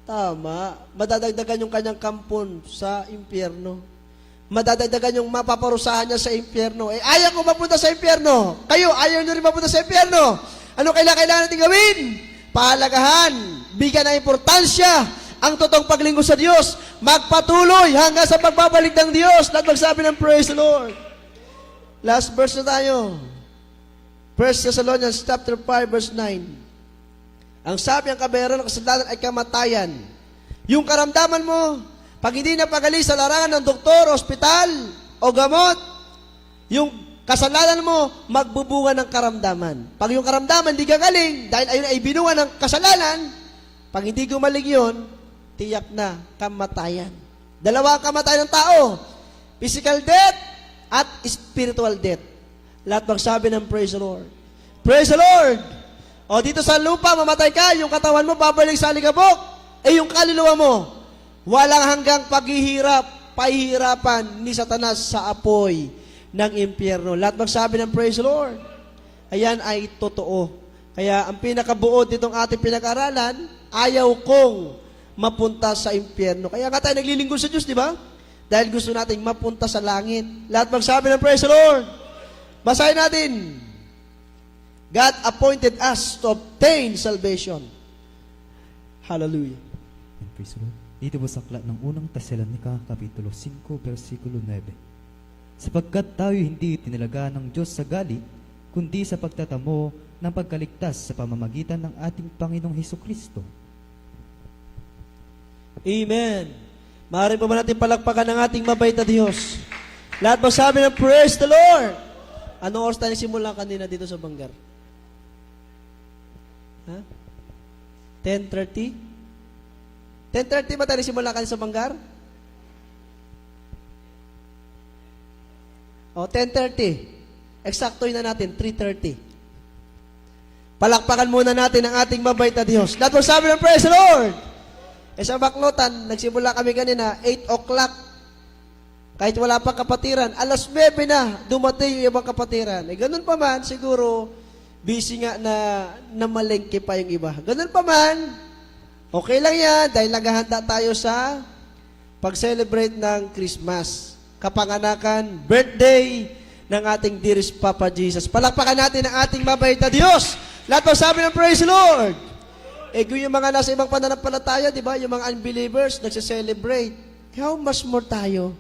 A: Tama. Madadagdagan yung kanyang kampon sa impyerno. Madadagdagan yung mapaparusahan niya sa impyerno. Ayaw ko mapunta sa impyerno. Kayo, ayaw nyo rin mapunta sa impyerno. Ano kailangan natin gawin? Pahalagahan, bigyan ng importansya ang totoong paglingkod sa Diyos. Magpatuloy hanggang sa pagbabalik ng Diyos. Lahat magsabi ng praise the Lord. Last verse na tayo. 1 Thessalonians chapter 5 verse 9. Ang sabi ang kabayaran ng kasalanan ay kamatayan. Yung karamdaman mo, pag hindi napagaling sa larangan ng doktor, ospital, o gamot, yung kasalanan mo, magbubunga ng karamdaman. Pag yung karamdaman hindi gagaling, dahil ayun ay binunga ng kasalanan, pag hindi gumaling yun, tiyak na kamatayan. Dalawa ang kamatayan ng tao. Physical death at spiritual death. Lahat magsabi ng praise the Lord. Praise the Lord! O dito sa lupa, mamatay ka, yung katawan mo babalik sa alikabok. Yung kaluluwa mo, walang hanggang paghihirap, pahihirapan ni Satanas sa apoy ng impyerno. Lahat magsabi ng praise the Lord. Ayan ay totoo. Kaya ang pinakabuod nitong ating pinag-aralan, ayaw kong mapunta sa impyerno. Kaya nga tayo naglilingkod sa Diyos, di ba? Dahil gusto nating mapunta sa langit. Lahat magsabi ng praise the Lord. Basahin natin. God appointed us to obtain salvation. Hallelujah.
C: And praise the Lord. Dito po sa aklat ng unang Tesalonica, Kapitulo 5, versikulo 9. Sapagkat tayo hindi tinalaga ng Diyos sa galit, kundi sa pagtatamo ng pagkaligtas sa pamamagitan ng ating Panginoong Hesukristo.
A: Amen. Maaari pa ba natin palakpakan ng ating mabait na Diyos? Lahat ba sabi ng praise the Lord? Anong oras tayo nagsimula kanina dito sa Banggar? Ha? 10:30? 10:30 ba tayo nagsimula kanina sa Banggar? O, 10:30. Eksaktoin na natin, 3:30. Palakpakan muna natin ang ating mabait na Diyos. Lahat ba sabi ng praise the Lord? Sa Baklotan, nagsimula kami kanina, 8 o'clock. Kahit wala pang kapatiran, alas 9 na, dumating yung ibang kapatiran. Ganun pa man, siguro, busy nga na malengke pa yung iba. Ganun pa man, okay lang yan, dahil naghahanda tayo sa pag-celebrate ng Christmas. Kapanganakan, birthday ng ating dearest Papa Jesus. Palakpakan natin ang ating mabait na Diyos. Lahat po sabi ng praise the Lord. Kung yung mga nasa ibang pananampalataya, di ba, yung mga unbelievers, nagse-celebrate. How much more tayo?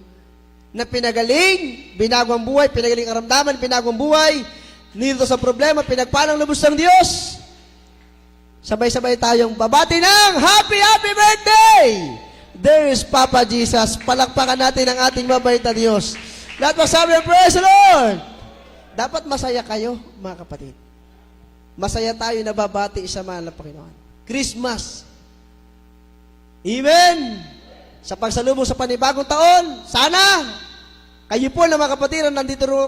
A: Na pinagaling, binagong buhay, pinagaling karamdaman, binagong buhay, nito sa problema, pinagpalang lubos ng Diyos. Sabay-sabay tayong babati ng Happy Birthday! There is Papa Jesus. Palakpakan natin ang ating mabait na Diyos. Lahat magsabi ng praise the Lord! Dapat masaya kayo, mga kapatid. Masaya tayo na babati sa mahal na Panginoon. Christmas. Amen! Sa pagsalubong sa panibagong taon, sana kayo po na mga kapatiran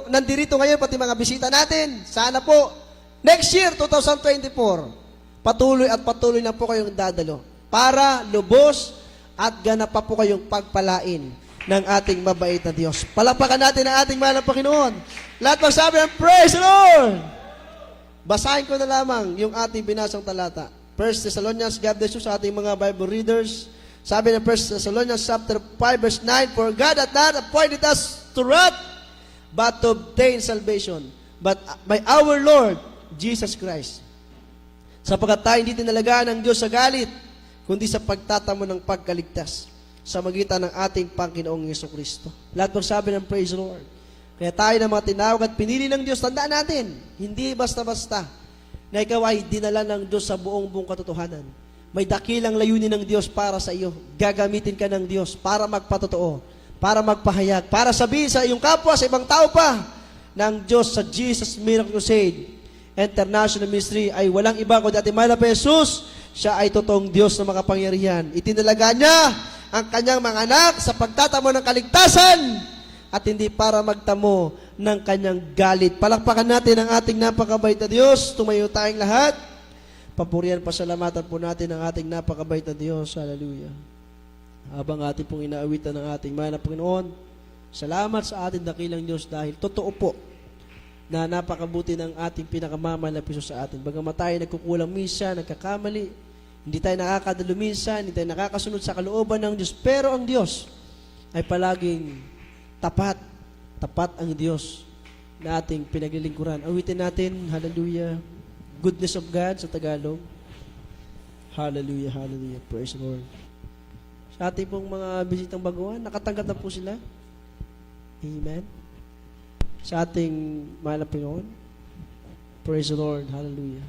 A: nandito ngayon, pati mga bisita natin, sana po next year, 2024, patuloy at patuloy na po kayong dadalo para lubos at ganap pa po kayong pagpalain ng ating mabait na Diyos. Palakpakan natin ang ating mahal na Panginoon. Lahat magsabi ng praise the Lord! Basahin ko na lamang yung ating binasang talata. 1 Thessalonians, God bless you sa ating mga Bible readers. Sabi ng 1 Thessalonians chapter 5 verse 9, For God hath not appointed us to wrath, but to obtain salvation, but by our Lord Jesus Christ. Sapagkat tayo hindi tinalagaan ng Diyos sa galit, kundi sa pagtatamo ng pagkaligtas sa magitan ng ating Panginoong Yesukristo. Lahat magsabi ng praise the Lord. Kaya tayo na mga tinawag at pinili ng Diyos, tandaan natin, hindi basta-basta na ikaw ay dinala ng Diyos sa buong katotohanan. May dakilang layunin ng Diyos para sa iyo. Gagamitin ka ng Diyos para magpatotoo, para magpahayag, para sabihin sa iyong kapwa, sa ibang tao pa, ng Diyos sa Jesus Miracle Crusade International Ministry ay walang iba kundi ating mahal na Jesus. Siya ay totoong Diyos na makapangyarihan. Itinalaga niya ang kanyang mga anak sa pagtatamo ng kaligtasan at hindi para magtamo ng kanyang galit. Palakpakan natin ang ating napakabait na Diyos. Tumayo tayong lahat. Papurihan, pasalamatan po natin ang ating napakabait na Diyos. Hallelujah. Habang ating pong inaawitan ng ating mahal na Panginoon, salamat sa ating dakilang Diyos dahil totoo po na napakabuti ng ating pinakamamahal na piso sa atin. Bagamat tayo nagkukulang minsan, nagkakamali, hindi tayo nakakadalo minsan, hindi tayo nakakasunod sa kalooban ng Diyos, pero ang Diyos ay palaging tapat. Tapat ang Diyos na ating pinaglilingkuran. Awitin natin, hallelujah, goodness of God sa Tagalog. Hallelujah, hallelujah, praise the Lord. Sa ating pong mga bisitang baguhan, nakatanggap na po sila. Amen. Sa ating mahal na Panginoon. Praise the Lord. Hallelujah.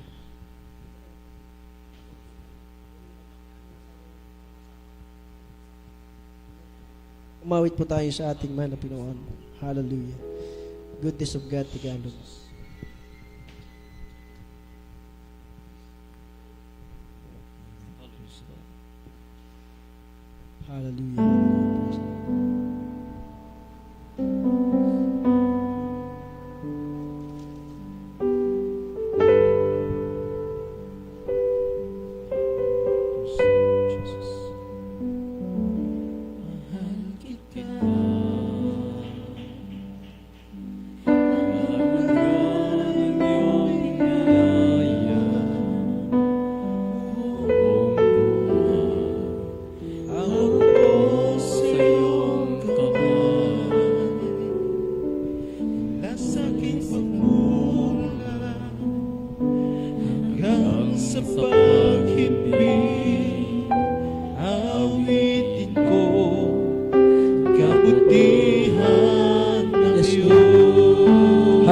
A: Umawit po tayo sa ating mahal na Panginoon. Hallelujah. Goodness of God, Tagalog. Hallelujah.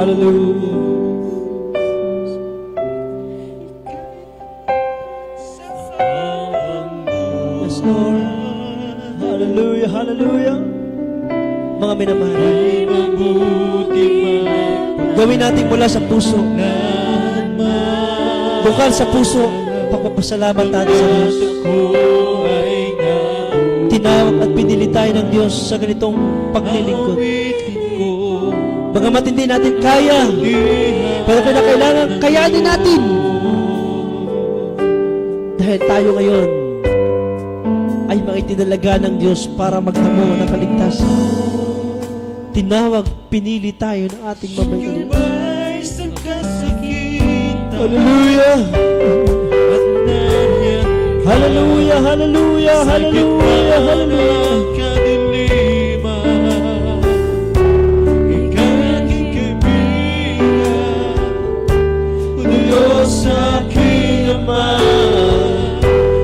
A: Hallelujah. Yes, Lord. Hallelujah, hallelujah. Mga minamahal, gawin natin mula sa puso. Bukal sa puso, pagpapasalamat natin sa Diyos. Tinawag at pinili tayo ng Diyos sa ganitong paglilingkod. Bagamat hindi natin kaya, pero kailangan kayanin natin. Dahil tayo ngayon ay maitinalaga ng Diyos para magtamo ng kaligtasan. Tinawag, pinili tayo ng ating mamagitan. Hallelujah! Hallelujah! Hallelujah! Hallelujah! Hallelujah! Sa aking Ama,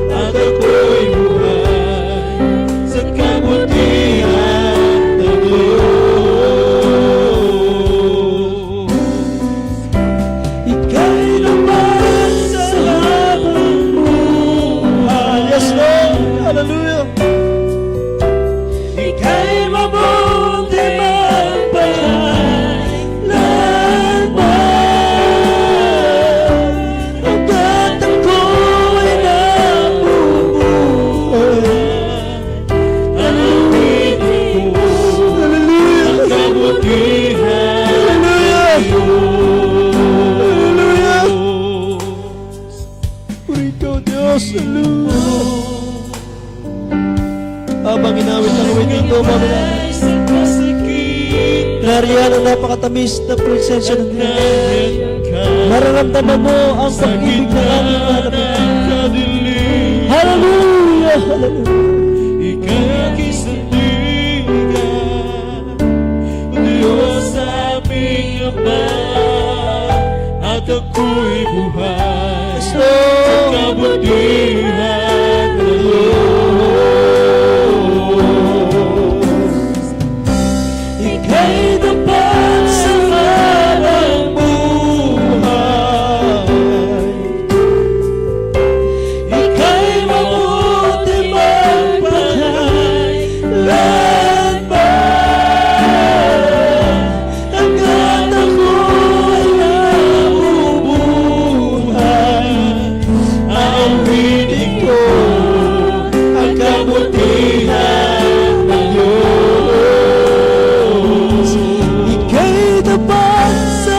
A: at ako'y buhay sa kabutihan ng Diyos. Ika'y naman sa habang buhay. Yes, Lord. Hallelujah. Ika'y mabuti habang inawit ang awit ito, nariyan ang napakatamis na presensya ng Diyos. Mararamdaman mo ang pag-ibig ng aming hanapan. Hallelujah! Hallelujah! Ika'y aking sandigan, Diyos sa
E: kabutihan ng Diyos. Ika'y tapat sa habang buhay. Ika'y mabuti magpakailanman. Hanggat ako'y nabubuhay, aawitin ko ang kabutihan ng Diyos. Ika'y tapat sa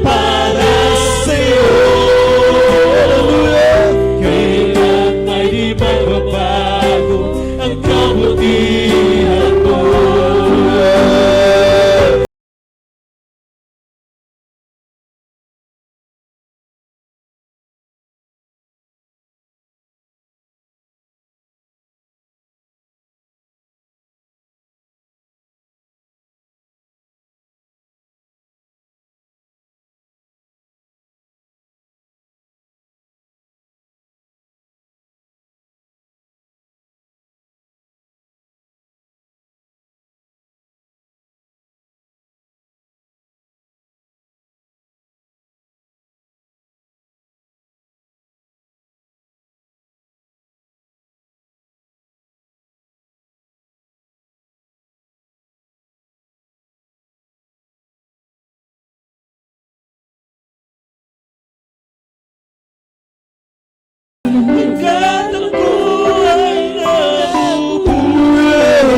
E: para sa'yo. Kailan ay di magbabago ang kabutihan mo. Hanggat ako ay nabubuhay,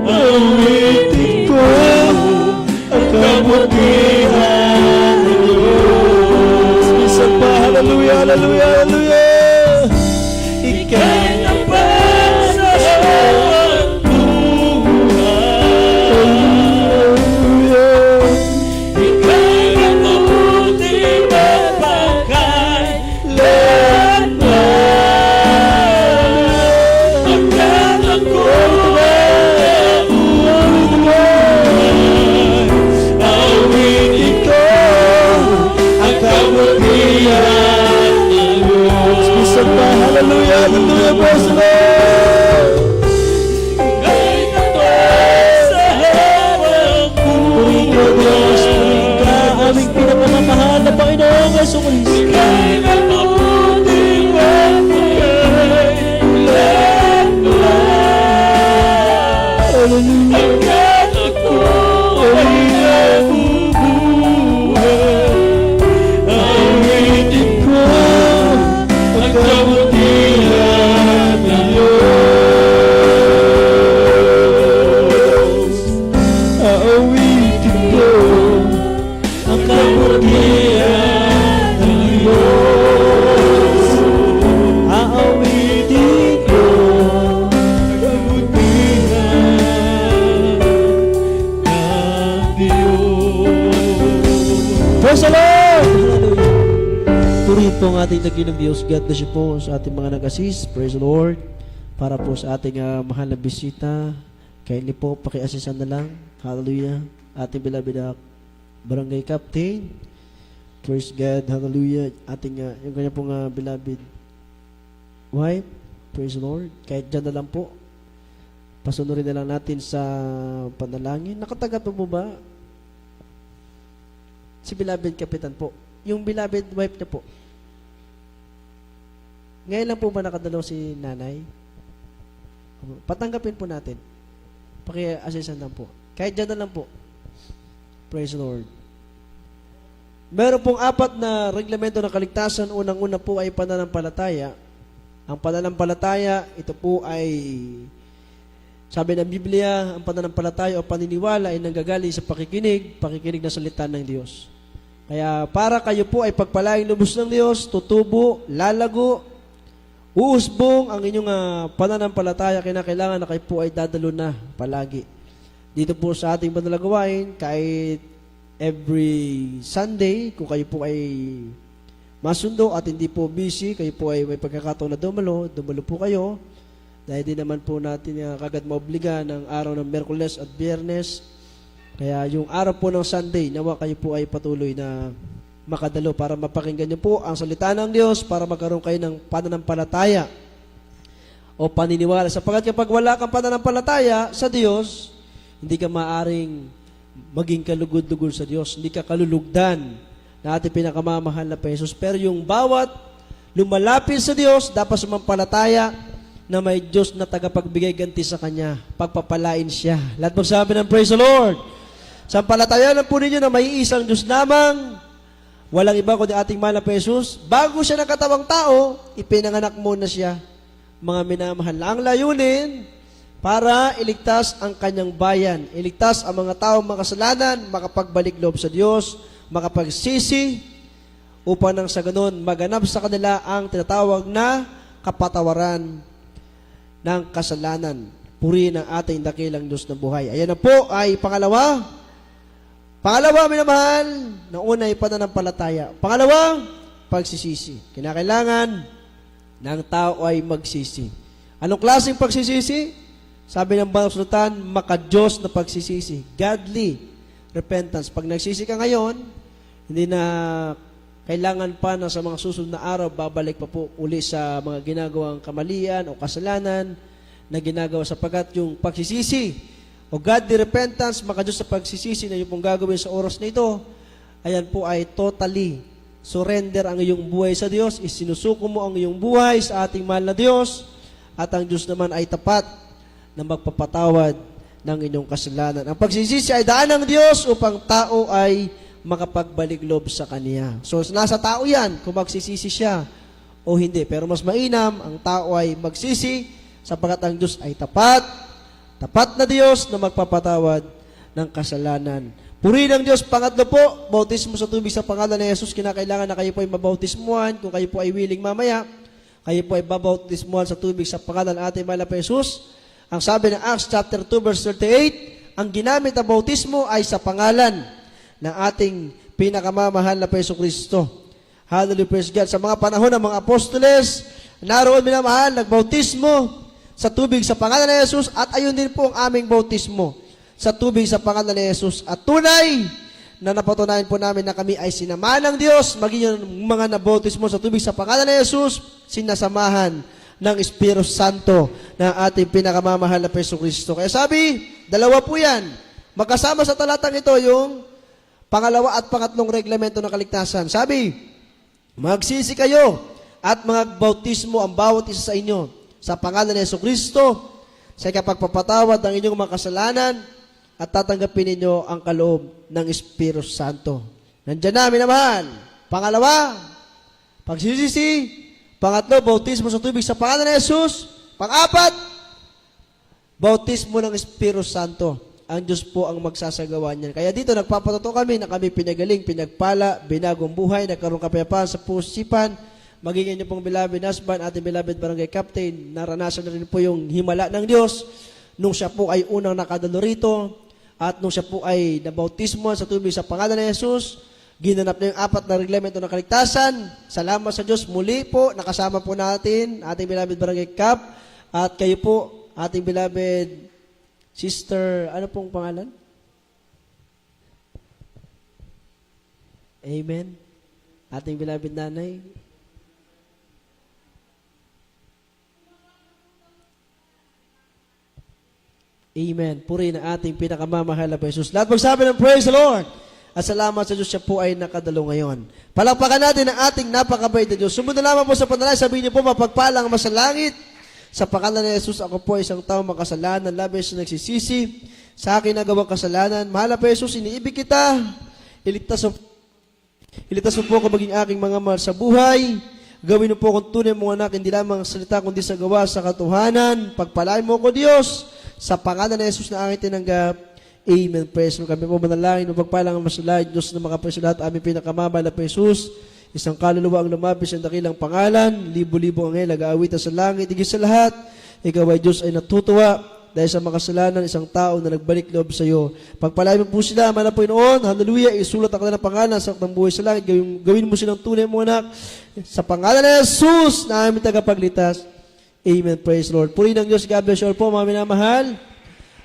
E: aawitin ko ang kabutihan ng Diyos. Minsan pa, hallelujah, hallelujah, hallelujah. Ika'y tapat sa habang buhay. Ika'y mabuti magpakailanman. Hanggat ako'y nabubuhay, aawitin ko ang kabutihan ng Diyos. Minsan pa, hallelujah, hallelujah, praise the Lord. Ika'y tapat sa habang buhay.
A: Purihin ka, Diyos, purihin ka, aming pinakamamahal na Panginoong Jesucristo.
E: Ika'y mabuti magpakailanman. Hanggat ako'y nabubuhay, aawitin ko ang kabutihan ng Diyos. Aawitin ko ang kabutihan ng Diyos. Aawitin ko ang kabutihan ng Diyos.
A: Praise the Lord! Hallelujah! Purihin po ang ating dakilang Diyos. God bless you po sa ating mga nag-assist. Praise the Lord. Para po sa ating mahal na bisita, kindly po paki-assisan na lang. Hallelujah. Ating beloved barangay captain. Praise God. Hallelujah. Ating, yung kanya pong beloved wife. Praise the Lord. Kahit dyan na lang po. Pasunurin na lang natin sa panalangin. Nakatagat po ba? Si beloved kapitan po. Yung beloved wife niya po. Ngayon lang po ba nakadalaw si nanay? Patanggapin po natin. Paki-assisan lang po. Kahit dyan na lang po. Praise the Lord. Meron pong apat na reglamento ng kaligtasan. Unang-una po ay pananampalataya. Ang pananampalataya, ito po ay, sabi ng Biblia, ang pananampalataya o paniniwala ay nanggagaling sa pakikinig ng salita ng Diyos. Kaya para kayo po ay pagpalaing lubos ng Diyos, tutubo, lalago, uusbong ang inyong pananampalataya, kinakailangan na kayo po ay dadalo na palagi. Dito po sa ating panalagawain, kahit every Sunday, kung kayo po ay masundo at hindi po busy, kayo po ay may pagkakataon na dumalo po kayo. Dahil di naman po natin kagad maobliga ng araw ng Miyerkules at Biyernes. Kaya yung araw po ng Sunday, nawa kayo po ay patuloy na makadalo para mapakinggan niyo po ang salita ng Diyos, para magkaroon kayo ng pananampalataya o paniniwala. Sapagkat kapag wala kang pananampalataya sa Diyos, hindi ka maaring maging kalugod-lugod sa Diyos. Hindi ka kalulugdan na ating pinakamamahal na Pesos. Pero yung bawat lumalapit sa Diyos, dapat sumampalataya na may Diyos na tagapagbigay ganti sa Kanya. Pagpapalain siya. Lahat magsabi ng praise the Lord. Sampalatayanan po ninyo na may isang Diyos lamang, walang iba kundi ating mahal na Pesos. Bago siya nakatawang tao, ipinanganak muna siya. Mga minamahal, ang layunin, para iligtas ang kanyang bayan, iligtas ang mga taong makasalanan, makapagbalik loob sa Diyos, makapagsisi, upang nang sa ganun, maganap sa kanila ang tinatawag na kapatawaran ng kasalanan. Puri ng ating dakilang Diyos na buhay. Ayan na po ay pangalawa. Pangalawa, minamahal, na una ay pananampalataya. Pangalawa, pagsisisi. Kinakailangan ng tao ay magsisi. Anong klaseng pagsisisi? Sabi ng Banal Sultan, maka-Diyos na pagsisisi. Godly repentance. Pag nagsisi ka ngayon, hindi na kailangan pa na sa mga susunod na araw, babalik pa po uli sa mga ginagawang kamalian o kasalanan na ginagawa, sapagkat yung pagsisisi o godly repentance, maka-Diyos sa pagsisisi na yung pong gagawin sa oras na ito, ayan po ay totally surrender ang iyong buhay sa Diyos, isinusuko mo ang iyong buhay sa ating mahal na Diyos, at ang Diyos naman ay tapat na magpapatawad ng inyong kasalanan. Ang pagsisisi ay daan ng Diyos upang tao ay makapagbalik loob sa Kanya. So, nasa tao yan kung magsisisi siya o hindi. Pero mas mainam, ang tao ay magsisi sapagkat ang Diyos ay tapat na Diyos na magpapatawad ng kasalanan. Puri ng Diyos. Pangatlo po, bautismo sa tubig sa pangalan ni Jesus. Kinakailangan na kayo po ay mabautismuhan. Kung kayo po ay willing mamaya, kayo po ay babautismuhan sa tubig sa pangalan ng ating mahal na Jesus. Ang sabi ng Acts chapter 2 verse 38, ang ginamit na bautismo ay sa pangalan ng ating pinakamamahal na Peso Kristo. Hallelujah, praise God. Sa mga panahon ng mga apostoles, naroon minamahal, nagbautismo sa tubig sa pangalan ni Jesus, at ayun din po ang aming bautismo sa tubig sa pangalan ni Jesus. At tunay na napatunayan po namin na kami ay sinamahan ng Diyos, maging yung mga nabautismo sa tubig sa pangalan ni Jesus, sinasamahan ng Espiritu Santo na ating pinakamamahal na Peso Kristo. Kaya sabi, dalawa po yan. Magkasama sa talatang ito yung pangalawa at pangatlong reglamento ng kaligtasan. Sabi, magsisi kayo at magbautismo ang bawat isa sa inyo sa pangalan ni Yesu Kristo sa ikapagpapatawad ng inyong mga kasalanan, at tatanggapin ninyo ang kaloob ng Espiritu Santo. Nandiyan na, minamahal. Pangalawa, pagsisisi. Pangatlo, bautismo sa tubig sa pangalan ni Jesus. Pang-apat, bautismo ng Espiritu Santo. Ang Diyos po ang magsasagawa niyan. Kaya dito nagpapatotoo kami na kami pinagaling, pinagpala, binagong buhay, nagkaroon kapayapaan sa pusipan. Magiging niyo pong beloved husband, ating beloved barangay captain, naranasan na rin po yung himala ng Diyos nung siya po ay unang nakadalo rito, at nung siya po ay nabautismo sa tubig sa pangalan ni Jesus. Ginanap na yung apat na reglamento ng kaligtasan. Salamat sa Diyos. Muli po, nakasama po natin ating beloved barangay cap. At kayo po, ating beloved sister, ano pong pangalan? Amen. Ating beloved nanay. Amen. Puri na ating pinakamamahal na Jesus. Lahat magsabi ng praise the Lord. At salamat sa Diyos, siya po ay nakadalo ngayon. Palakpakan natin ang ating napakabait na Diyos. Sumunod na lamang po sa panalangin, sabihin niyo po, mapagpalang masalangit. Sa pangalan ni Jesus, ako po ay isang tao makasalanan, labis na nagsisisi. sa akin nagawang kasalanan. Mahal na po Jesus, iniibig kita. Iligtas mo po ako maging aking mga mahal sa buhay. Gawin mo po akong tunay mong anak, hindi lamang salita kundi sa gawa sa katotohanan. Pagpalain mo ako Diyos, sa pangalan ng Jesus na aking tinanggap. Amen. Praise Lord. Kami po manalangin, mapagpalang ang masalain, Diyos na makapreso lahat, aming pinakamamahal na po Jesus. Isang kaluluwa ang lumapis ang dakilang pangalan, libo-libo ang ngayon, nag-aawitan sa langit, higit sa lahat. Ikaw ay Diyos ay natutuwa dahil sa makasalanan, isang tao na nagbalik loob sa iyo. Pagpalain mo po sila, mahal na Panginoon, hallelujah, isulat ang kanilang pangalan sa akdang buhay sa langit, gawin mo silang tunay mo anak, sa pangalan ng Jesus na aming tagapagligtas. Amen. Praise Lord. Puri ng Diyos. God bless you all po, mga minamahal.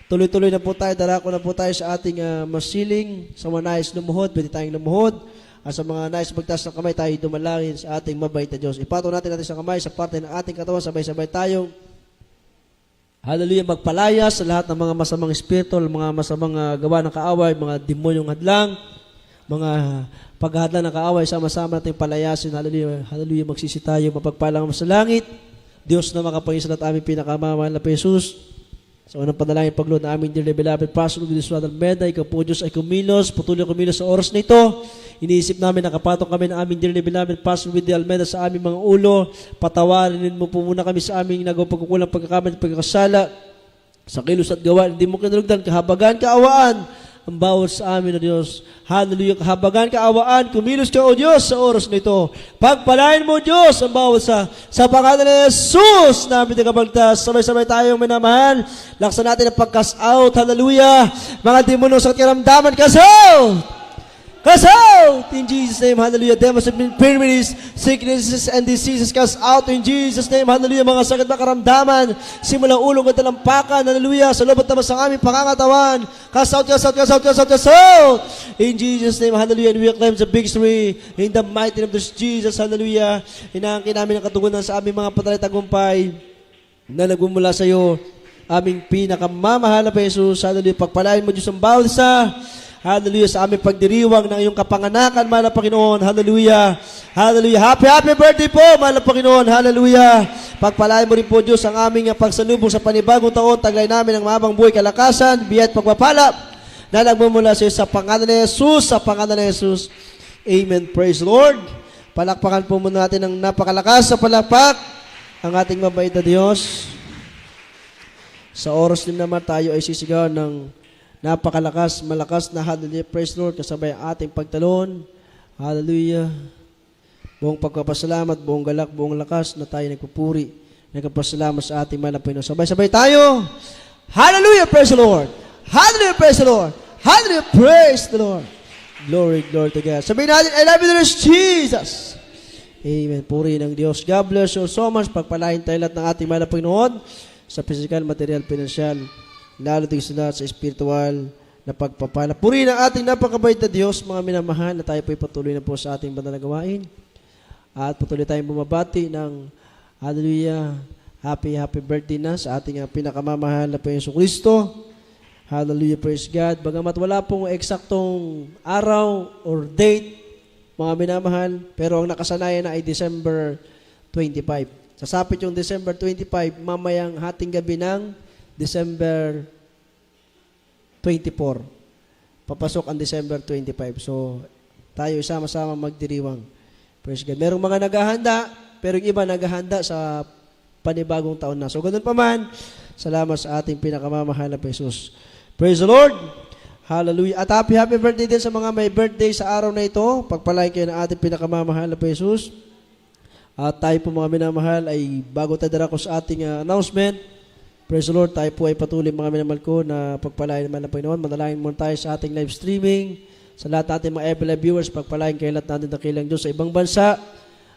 A: Tuloy-tuloy na po tayo, darako na po tayo sa ating masiling, sa mga nais lumuhod, pwede tayong lumuhod. At sa mga nais magtaas ng kamay, tayo dumalangin sa ating mabait na Diyos. Ipataw natin sa kamay sa parte ng ating katawan, sabay-sabay tayong hallelujah, magpalaya sa lahat ng mga masamang espiritu, mga masamang gawa ng kaaway, mga demonyong hadlang, mga paghahadlang ng kaaway, sama-sama natin palayasin. Hallelujah, hallelujah, magsisi tayo, mapagpalang sa langit. Diyos na makapangisan at aming pinakamamahal na Jesus. Sa unang panalangin paglood na aming dearly beloved Pastor Luis Almeida, ikaw po Diyos ay kumilos, patuloy kumilos sa oras na ito. Iniisip namin, nakapatong kami ng aming dearly beloved Pastor Luis Almeida sa aming mga ulo. Patawarin mo po muna kami sa aming nagawa pagkukulang, pagkakamali, pagkakasala. Sa kilos at gawa, hindi mo kinalugdan, kahabagan, kaawaan, ang bawat sa amin, O Diyos. Hallelujah, kahabagan, kaawaan, kumilos ka, O Diyos, sa oras na ito. Pagpalain mo, Diyos, ang bawat sa pangalan ng Jesus, namin tagapagtas. Sabay-sabay tayong minamahal. Laksan natin ang pag-cast out. Hallelujah. Mga demonyo sa karamdaman, cast out! Cast out! In Jesus' name, hallelujah. Demons and infirmities, sicknesses and diseases, cast out in Jesus' name, hallelujah. Mga sakit na karamdaman, simula ulong at talampakan, hallelujah. Sa loob at tamas ng aming pangangatawan, cast out, cast out, cast out, cast out, cast out! In Jesus' name, hallelujah. And we acclaim the victory in the mighty name of Jesus, hallelujah. Inaangkin namin ang katugunan sa aming mga patay tagumpay na nagmumula sa iyo, aming pinakamamahal na Jesus, hallelujah. Pagpalain mo, Diyos, ang bawat isa. Hallelujah, sa aming pagdiriwang ng iyong kapanganakan, mahal na Panginoon. Hallelujah. Hallelujah. Happy, happy birthday po, mahal na Panginoon. Hallelujah. Pagpalain mo rin po, Diyos, ang aming pagsalubong sa panibagong taon. Taglay namin ang mahabang buhay, kalakasan, biyat, pagpapala na nagmumula sa iyo sa pangalan ng Jesus, sa pangalan ng Jesus. Amen. Praise the Lord. Palakpakan po muna natin ng napakalakas sa palakpak ang ating mabait na Diyos. Sa oras din naman tayo ay sisigaw ng napakalakas, malakas na hallelujah, praise Lord, kasabay ang ating pagtalon. Hallelujah. Buong pagpapasalamat, buong galak, buong lakas na tayo nagpupuri, nagpapasalamat sa ating mahal na Panginoon. Sabay-sabay tayo. Hallelujah, praise the Lord. Hallelujah, praise the Lord. Hallelujah, praise the Lord. Glory, glory to God. Sabihin natin, I love you, Lord Jesus. Amen. Puri ng Diyos. God bless you so much. Pagpalain tayo lahat ng ating mahal na Panginoon sa physical, material, financial, lalo din sila sa spiritual na pagpapala. Puri ng ating napakabait na Diyos, mga minamahal, na tayo po'y patuloy na po sa ating banal na gawain. At patuloy tayong bumabati ng hallelujah, happy birthday na sa ating pinakamamahal na Panginoon Kristo. Hallelujah, praise God. Bagamat wala pong eksaktong araw or date, mga minamahal, pero ang nakasanayan na ay December 25. Sasapit yung December 25, mamayang hating gabi ng December 24. Papasok ang December 25. So, tayo sama-sama magdiriwang. Praise God. Merong mga naghahanda, pero yung iba naghahanda sa panibagong taon na. So, ganun pa man, salamat sa ating pinakamamahal na Jesus. Praise the Lord. Hallelujah. At happy birthday din sa mga may birthday sa araw na ito. Pagpalain kayo ng ating pinakamamahal na Jesus. At tayo po mga minamahal ay bago tayo darako sa ating announcement, praise the Lord, tayo po ay patuloy mga minamahal ko na pagpalain naman ng Panginoon. Manalangin muna tayo sa ating live streaming. Sa lahat natin mga FB viewers, pagpalain kayo lahat natin dakilang Diyos sa ibang bansa.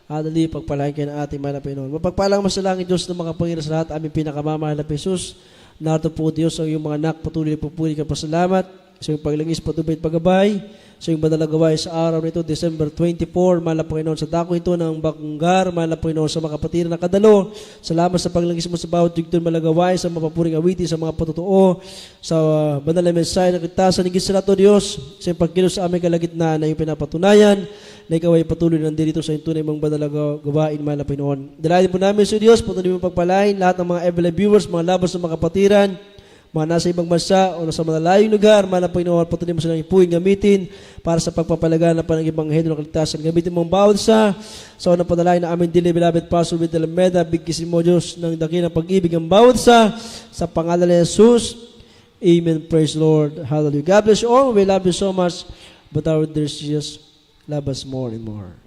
A: Hallelujah, pagpalain kayo ng ating mahal na Panginoon. Mapagpalang masalangin Diyos ng mga Panginoon sa lahat, aming pinakamamahal na Jesus. Narito po Diyos ang iyong mga anak, patuloy na pupuri ka pasalamat. Sa iyong paglingis, patubay at paggabay. Sa iyong banal na gawain sa araw nito, December 24, mahal na Panginoon, sa dako ito ng Bakunggar, mahal na Panginoon, sa mga kapatiran na kadalo. Salamat sa paglingis mo sa bawat yugtong malagawain, sa mapapuring awitin, sa mga patutuo, sa banal na mensahe na kita, sa nigit sa lato, Diyos, sa iyong pagkilos sa aming kalagitnaan na iyong pinapatunayan, na ikaw ay patuloy nandito sa iyong tunay mong banal na gawain, mahal na Panginoon. Dalayan po namin sa Diyos, patuloy mong pagpalain, lahat ng mga FB viewers, mga labas ng mga kapatiran, mga nasa ibang bansa o nasa malalayong lugar, mana Panginoon, patuloy mo silang ipuin gamitin para sa pagpapalaganap pa ng Ebanghelyo ng kaligtasan. Gamitin mong bawat sa unang panalangin na aming dearly beloved Pastor Vital Almeda, bigkisin mo Diyos ng dakilang pag-ibig ang bawat sa pangalan ni Jesus. Amen. Praise Lord. Hallelujah. God bless you all. We love you so much, but our dear Jesus love us more and more.